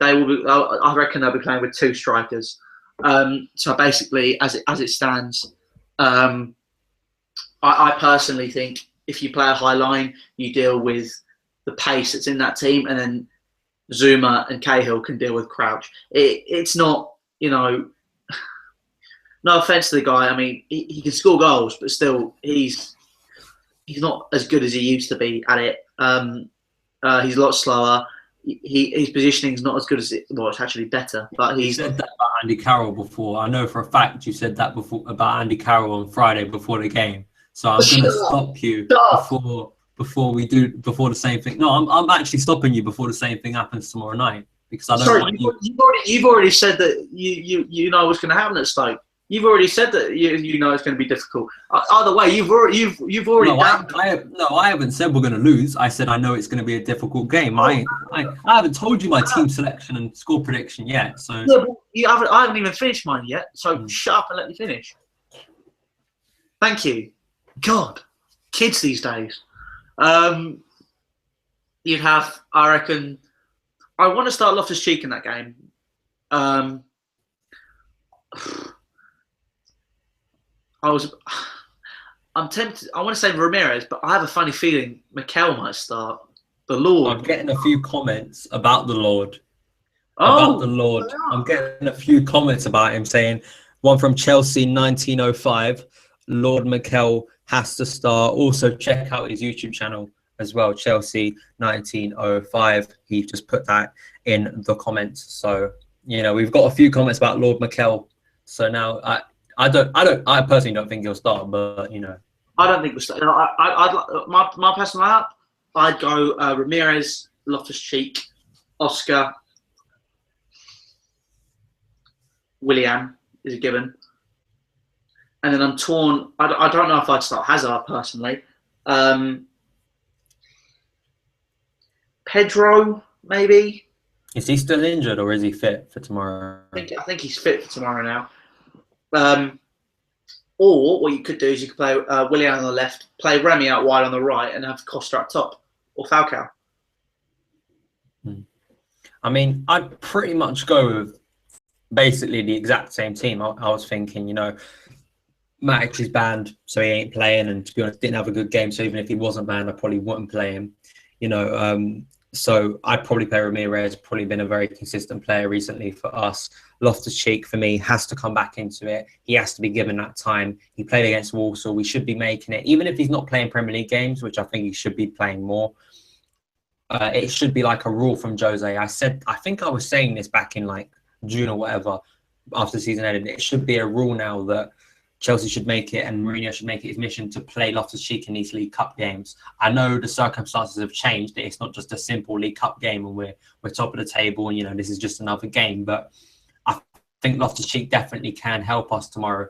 they will be. I reckon they'll be playing with two strikers. So basically, as it stands, I personally think if you play a high line, you deal with the pace that's in that team, and then Zouma and Cahill can deal with crouch. It's not, no offense to the guy. I mean, he can score goals, but still, he's not as good as he used to be at it. He's a lot slower. His positioning is not as good as it. Well, it's actually better. But You said that about Andy Carroll before. I know for a fact you said that before about Andy Carroll on Friday before the game. So I'm going to stop you before the same thing. No, I'm actually stopping you before the same thing happens tomorrow night because I don't want you. You've already said that you know what's going to happen at Stoke. You've already said that you know it's going to be difficult. Either way, you've already. I haven't said we're going to lose. I said I know it's going to be a difficult game. I haven't told you my team selection and score prediction yet. So yeah, I haven't even finished mine yet. So shut up and let me finish. Thank you. God, kids these days. You'd have, I reckon. I want to start Loftus-Cheek in that game. I'm tempted. I want to say Ramirez, but I have a funny feeling Mikel might start. The Lord. I'm getting a few comments about the Lord. I'm getting a few comments about him saying, one from Chelsea 1905, Lord Mikel has to start. Also, check out his YouTube channel as well, Chelsea 1905. He just put that in the comments. So, we've got a few comments about Lord Mikel. So now I personally don't think he'll start, but I don't think we'll start. My personal lineup, I'd go Ramirez, Loftus-Cheek, Oscar, Willian is a given, and then I'm torn. I don't know if I'd start Hazard personally. Pedro, maybe. Is he still injured or is he fit for tomorrow? I think he's fit for tomorrow now. Or what you could do is you could play Willian on the left, play Remy out wide on the right, and have Costa up top, or Falcao. I mean, I'd pretty much go with basically the exact same team. I was thinking, Matic is banned, so he ain't playing, and to be honest, didn't have a good game. So even if he wasn't banned, I probably wouldn't play him. So I'd probably play Ramirez. Probably been a very consistent player recently for us. Loftus-Cheek for me has to come back into it. He has to be given that time. He played against Walsall. We should be making it, even if he's not playing Premier League games, which I think he should be playing more. It should be like a rule from Jose. I think I was saying this back in like June or whatever after the season ended. It should be a rule now that Chelsea should make it and Mourinho should make it his mission to play Loftus-Cheek in these League Cup games. I know the circumstances have changed. It's not just a simple League Cup game and we're top of the table and this is just another game. But I think Loftus-Cheek definitely can help us tomorrow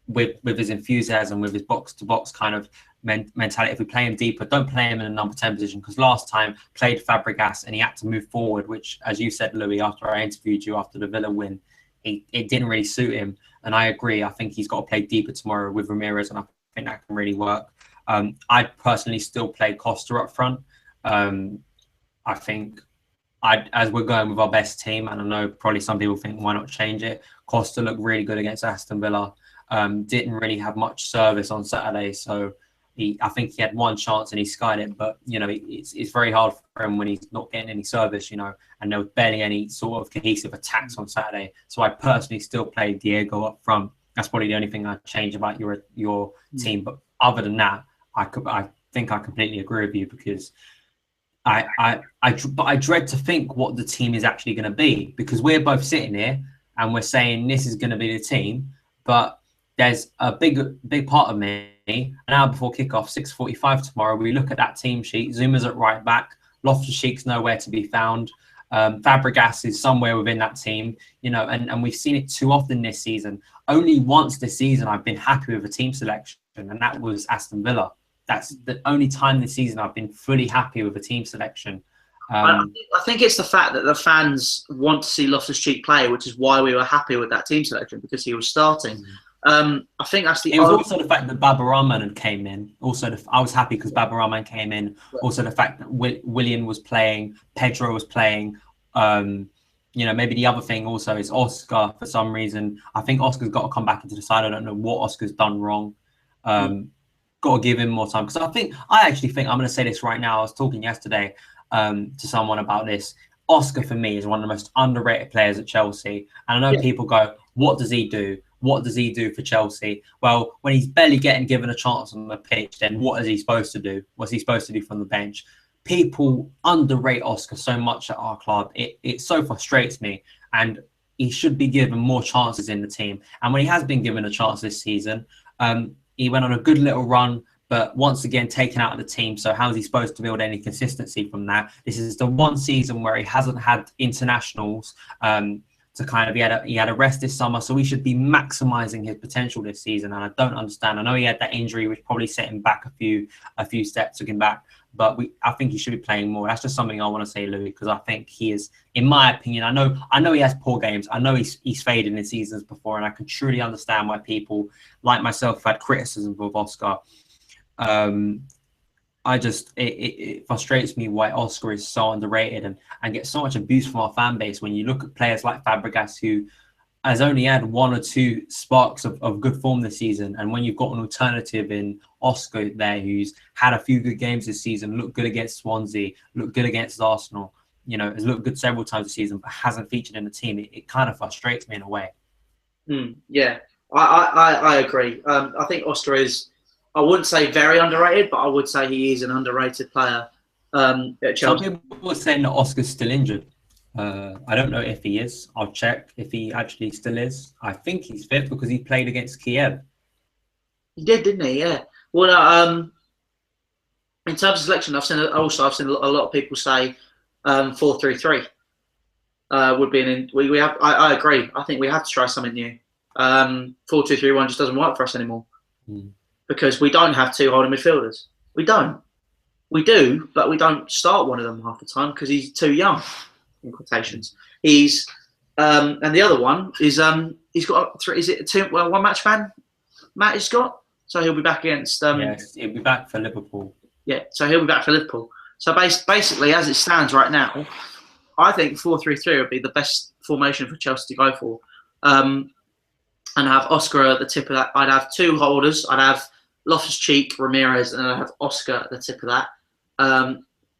with his enthusiasm, with his box-to-box kind of mentality. If we play him deeper, don't play him in a number 10 position, because last time played Fabregas and he had to move forward, which, as you said, Louis, after I interviewed you after the Villa win, it didn't really suit him. And I agree. I think he's got to play deeper tomorrow with Ramirez, and I think that can really work. I'd personally still play Costa up front. I think as we're going with our best team, and I know probably some people think, why not change it? Costa looked really good against Aston Villa. Didn't really have much service on Saturday, so I think he had one chance and he skied it. But it's very hard for him when he's not getting any service, and there was barely any sort of cohesive attacks on Saturday. So I personally still play Diego up front. That's probably the only thing I'd change about your team. But other than that, I think I completely agree with you, because I dread to think what the team is actually going to be, because we're both sitting here and we're saying this is going to be the team, but there's a big part of me, an hour before kickoff, 6:45 tomorrow, we look at that team sheet. Zouma's at right back. Loftus-Cheek's nowhere to be found. Fabregas is somewhere within that team, and we've seen it too often this season. Only once this season I've been happy with a team selection, and that was Aston Villa. That's the only time this season I've been fully happy with a team selection. I think it's the fact that the fans want to see Loftus-Cheek play, which is why we were happy with that team selection, because he was starting. I think that's the. It was also the fact that Baba Rahman came in. Also, I was happy because Baba Rahman came in. Right. Also, the fact that Willian was playing, Pedro was playing. Maybe the other thing also is Oscar. For some reason, I think Oscar's got to come back into the side. I don't know what Oscar's done wrong. Got to give him more time, because I actually think I'm going to say this right now. I was talking yesterday to someone about this. Oscar for me is one of the most underrated players at Chelsea, and I know people go, "What does he do? What does he do for Chelsea?" Well, when he's barely getting given a chance on the pitch, then what is he supposed to do? What's he supposed to do from the bench? People underrate Oscar so much at our club. It so frustrates me, and he should be given more chances in the team. And when he has been given a chance this season, he went on a good little run, but once again taken out of the team. So how is he supposed to build any consistency from that? This is the one season where he hasn't had internationals. To kind of he had a rest this summer, so we should be maximising his potential this season. And I don't understand. I know he had that injury, which probably set him back a few steps, took him back. But I think he should be playing more. That's just something I want to say, Louis, because I think he is, in my opinion, I know he has poor games. I know he's faded in seasons before, and I can truly understand why people like myself have had criticism of Oscar. It frustrates me why Oscar is so underrated and gets so much abuse from our fan base. When you look at players like Fabregas, who has only had one or two sparks of good form this season, and when you've got an alternative in Oscar there, who's had a few good games this season, looked good against Swansea, looked good against Arsenal, has looked good several times this season, but hasn't featured in the team, it kind of frustrates me in a way. Yeah, I agree. I think Oscar is, I wouldn't say very underrated, but I would say he is an underrated player at Chelsea. Some people are saying that Oscar's still injured. I don't know if he is. I'll check if he actually still is. I think he's fit because he played against Cahill. He did, didn't he? Yeah. Well, in terms of selection, I've seen a lot of people say 4-3-3 would be an. I agree. I think we have to try something new. 4-2-3-1 just doesn't work for us anymore. Because we don't have two holding midfielders. We don't. We do, but we don't start one of them half the time because he's too young. In quotations, he's and the other one is he's got three. Is it one match ban? Matt has got, so he'll be back against. Yes, he'll be back for Liverpool. Yeah, so he'll be back for Liverpool. So basically, as it stands right now, I think 4-3-3 would be the best formation for Chelsea to go for. And have Oscar at the tip of that. I'd have two holders. I'd have Loftus-Cheek, Ramirez, and I'd have Oscar at the tip of that.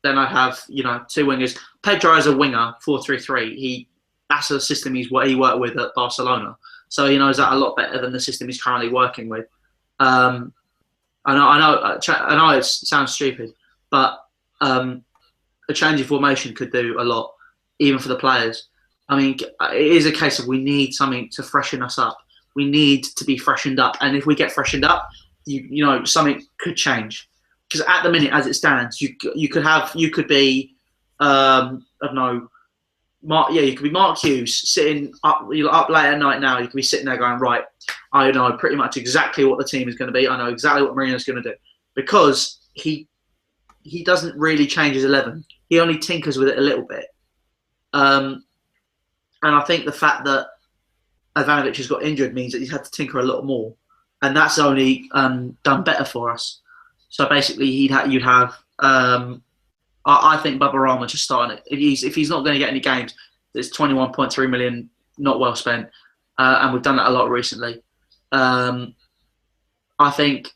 Then I'd have, two wingers. Pedro as a winger, 4-3-3. That's a system he worked with at Barcelona. So he knows that a lot better than the system he's currently working with. I know it sounds stupid, but a change of formation could do a lot, even for the players. I mean, it is a case of we need something to freshen us up. We need to be freshened up, and if we get freshened up, something could change. Because at the minute, as it stands, you could be I don't know. You could be Mark Hughes sitting up late at night now. You could be sitting there going, right, I know pretty much exactly what the team is going to be. I know exactly what Mourinho's going to do. Because he doesn't really change his 11. He only tinkers with it a little bit. And I think the fact that Ivanovic has got injured means that he's had to tinker a lot more. And that's only done better for us. So basically, you'd have... I think Babarama just starting it. If he's not going to get any games, it's 21.3 million not well spent, and we've done that a lot recently. I think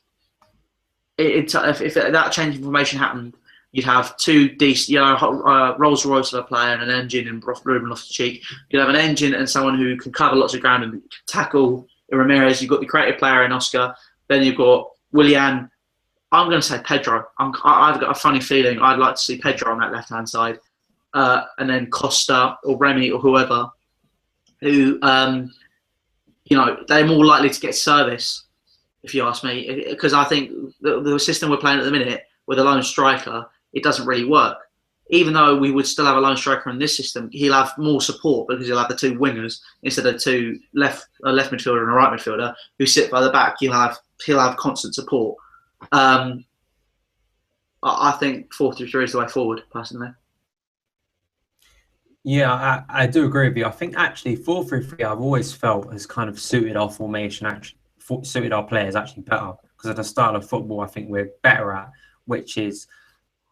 if that change in formation happened, you'd have two decent, Rolls Royce of a player and an engine and Ruben Loftus-Cheek. You'd have an engine and someone who can cover lots of ground and tackle Ramirez. You've got the creative player in Oscar. Then you've got Willian. I'm going to say Pedro. I've got a funny feeling I'd like to see Pedro on that left-hand side. And then Costa or Remy or whoever, who, they're more likely to get service, if you ask me. Because I think the system we're playing at the minute with a lone striker, it doesn't really work. Even though we would still have a lone striker in this system, he'll have more support because he'll have the two wingers instead of a left midfielder and a right midfielder who sit by the back. He'll have constant support. I think 4-3-3 is the way forward, personally. Yeah, I do agree with you. I think actually 4-3-3 I've always felt has kind of suited our formation, actually suited our players actually better, because of the style of football I think we're better at, which is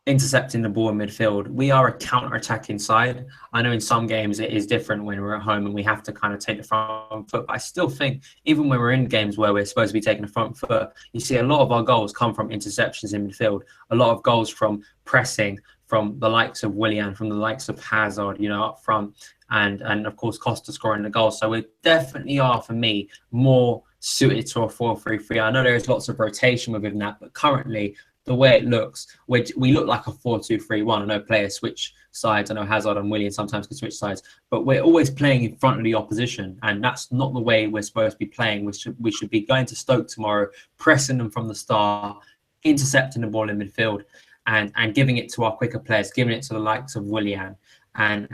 intercepting the ball in midfield. We are a counter-attacking side. I know in some games it is different when we're at home and we have to kind of take the front foot, but I still think even when we're in games where we're supposed to be taking the front foot, you see a lot of our goals come from interceptions in midfield, a lot of goals from pressing, from the likes of Willian, from the likes of Hazard, up front, and of course Costa scoring the goals. So we definitely are, for me, more suited to a 4-3-3. I know there is lots of rotation within that, but currently the way it looks, we look like a 4-2-3-1. I know players switch sides. I know Hazard and Willian sometimes can switch sides, but we're always playing in front of the opposition, and that's not the way we're supposed to be playing. We should be going to Stoke tomorrow, pressing them from the start, intercepting the ball in midfield, and giving it to our quicker players, giving it to the likes of Willian and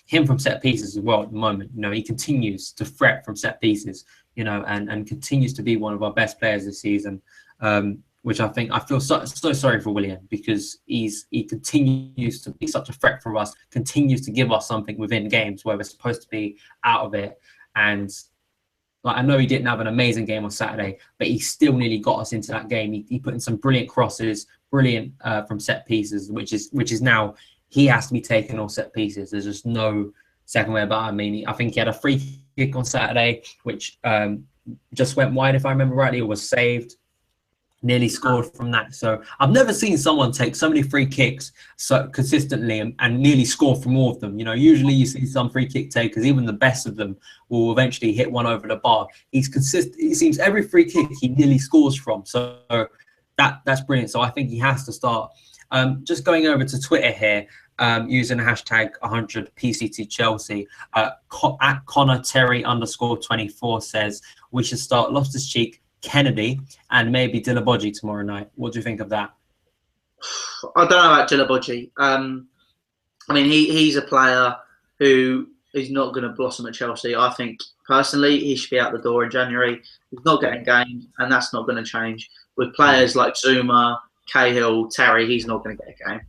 him from set pieces as well at the moment. He continues to threat from set pieces, and continues to be one of our best players this season. Which I feel so sorry for Willian, because he continues to be such a threat for us, continues to give us something within games where we're supposed to be out of it. And I know he didn't have an amazing game on Saturday, but he still nearly got us into that game. He put in some brilliant crosses, brilliant from set pieces, which is now he has to be taking all set pieces. There's just no second way about it. I mean, I think he had a free kick on Saturday, which just went wide, if I remember rightly, or was saved. Nearly scored from that. So I've never seen someone take so many free kicks so consistently and nearly score from all of them. Usually you see some free kick takers, even the best of them, will eventually hit one over the bar. He's consistent. It seems every free kick he nearly scores from. So that's brilliant. So I think he has to start. Just going over to Twitter here, using hashtag 100PercentChelsea, at Connor Terry _24 says we should start Loftus-Cheek, Kennedy, and maybe Delaboji tomorrow night. What do you think of that? I don't know about Delaboji. I mean, he's a player who is not going to blossom at Chelsea. I think, personally, he should be out the door in January. He's not getting games, and that's not going to change. With players like Zouma, Cahill, Terry, he's not going to get a game.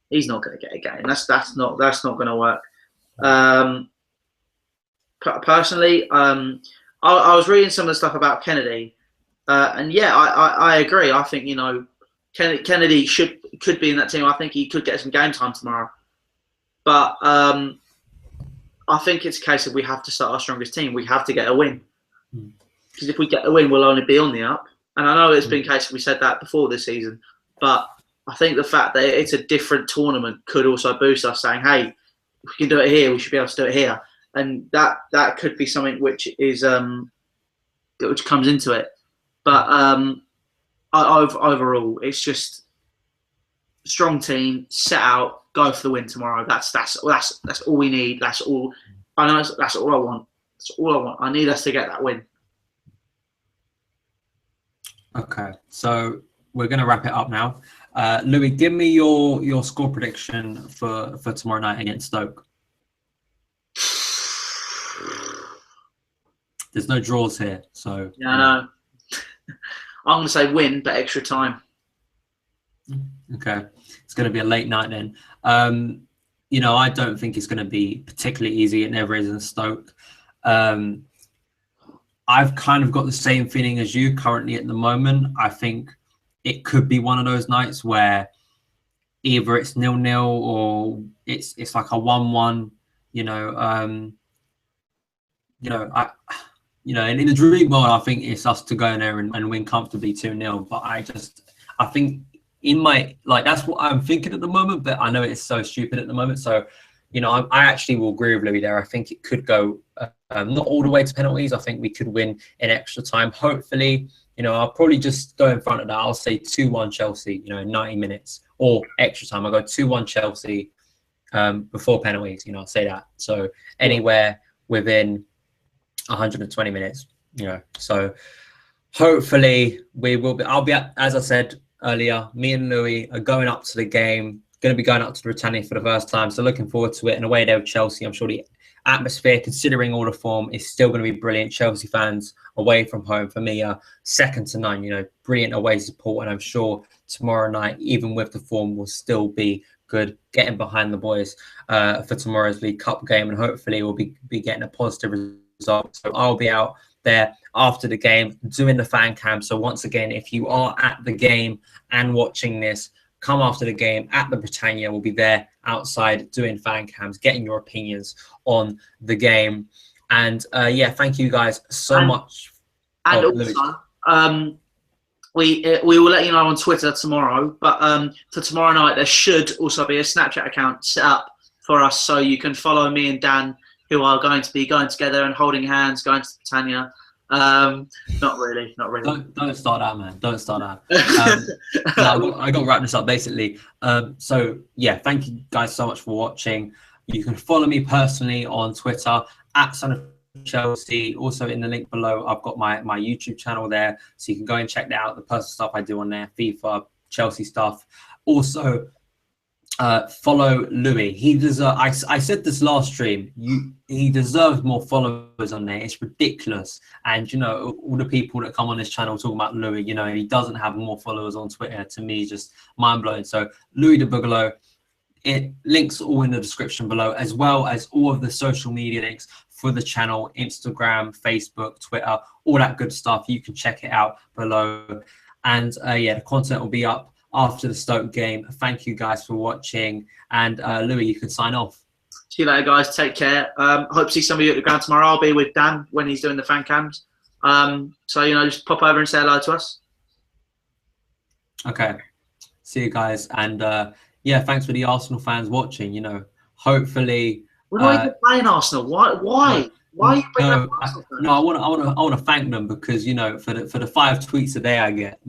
He's not going to get a game. That's not going to work. Personally, I was reading some of the stuff about Kennedy, and yeah, I agree. I think Kennedy could be in that team. I think he could get some game time tomorrow. But I think it's a case of we have to start our strongest team. We have to get a win. Because if we get a win, we'll only be on the up. And I know it's been a case we said that before this season, but I think the fact that it's a different tournament could also boost us, saying, "Hey, if we can do it here, we should be able to do it here." And that could be something which comes into it. But overall, it's just a strong team, set out, go for the win tomorrow. That's all we need. That's all. I know that's all I want. That's all I want. I need us to get that win. Okay, so we're going to wrap it up now. Louis, give me your score prediction for tomorrow night against Stoke. There's no draws here, so... Yeah, I know. I'm going to say win, but extra time. Okay, it's going to be a late night then. I don't think it's going to be particularly easy. It never is in Stoke. I've kind of got the same feeling as you currently at the moment. I think it could be one of those nights where either it's 0-0 or it's like a 1-1. In the dream world, I think it's us to go in there and win comfortably 2-0. But I think that's what I'm thinking at the moment. But I know it's so stupid at the moment. So, I actually will agree with Louis there. I think it could go not all the way to penalties. I think we could win in extra time. Hopefully, I'll probably just go in front of that. I'll say 2-1 Chelsea, in 90 minutes or extra time. I'll go 2-1 Chelsea before penalties. I'll say that. So anywhere within 120 minutes, So hopefully I'll be at, as I said earlier, me and Louis are going up to the game. Going to be going up to the Britannia for the first time, so looking forward to it. And away there with Chelsea, I'm sure the atmosphere, considering all the form, is still going to be brilliant. Chelsea fans away from home, for me, are second to none. Brilliant away support, and I'm sure tomorrow night, even with the form, will still be good. Getting behind the boys for tomorrow's League Cup game, and hopefully we'll be getting a positive result. So I'll be out there after the game doing the fan cam. So once again, if you are at the game and watching this, come after the game at the Britannia. We'll be there outside doing fan cams, getting your opinions on the game. And thank you guys so much. And also, we will let you know on Twitter tomorrow. But for tomorrow night, there should also be a Snapchat account set up for us, so you can follow me and Dan, who are going to be going together and holding hands, going to the Britannia. Not really. Don't start that, man. Don't start that. I got to wrap this up basically. Thank you guys so much for watching. You can follow me personally on Twitter at 100PercentChelsea. Also in the link below, I've got my YouTube channel there, so you can go and check that out. The personal stuff I do on there, FIFA, Chelsea stuff. Also, follow Louis. He deserves. I said this last stream. He deserves more followers on there. It's ridiculous. And all the people that come on this channel talking about Louis. He doesn't have more followers on Twitter. To me, just mind blowing. So Louis the Boogaloo. It links all in the description below, as well as all of the social media links for the channel: Instagram, Facebook, Twitter, all that good stuff. You can check it out below. And the content will be up after the Stoke game. Thank you guys for watching, and Louis, you can sign off. See you later, guys. Take care. Hope to see some of you at the ground tomorrow. I'll be with Dan when he's doing the fan cams. Just pop over and say hello to us. Okay. See you guys, and thanks for the Arsenal fans watching. Hopefully. We're not even playing Arsenal. Why? Why are you bringing up Arsenal fans? No, I want to thank them because for the 5 tweets a day I get.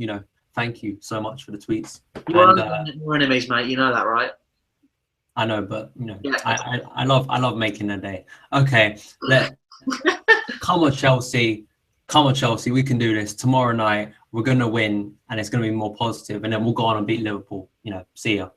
Thank you so much for the tweets. We're enemies, mate. You know that, right? I know, but I love making their day. Okay, come on, Chelsea. Come on, Chelsea. We can do this. Tomorrow night, we're going to win, and it's going to be more positive, and then we'll go on and beat Liverpool. See ya.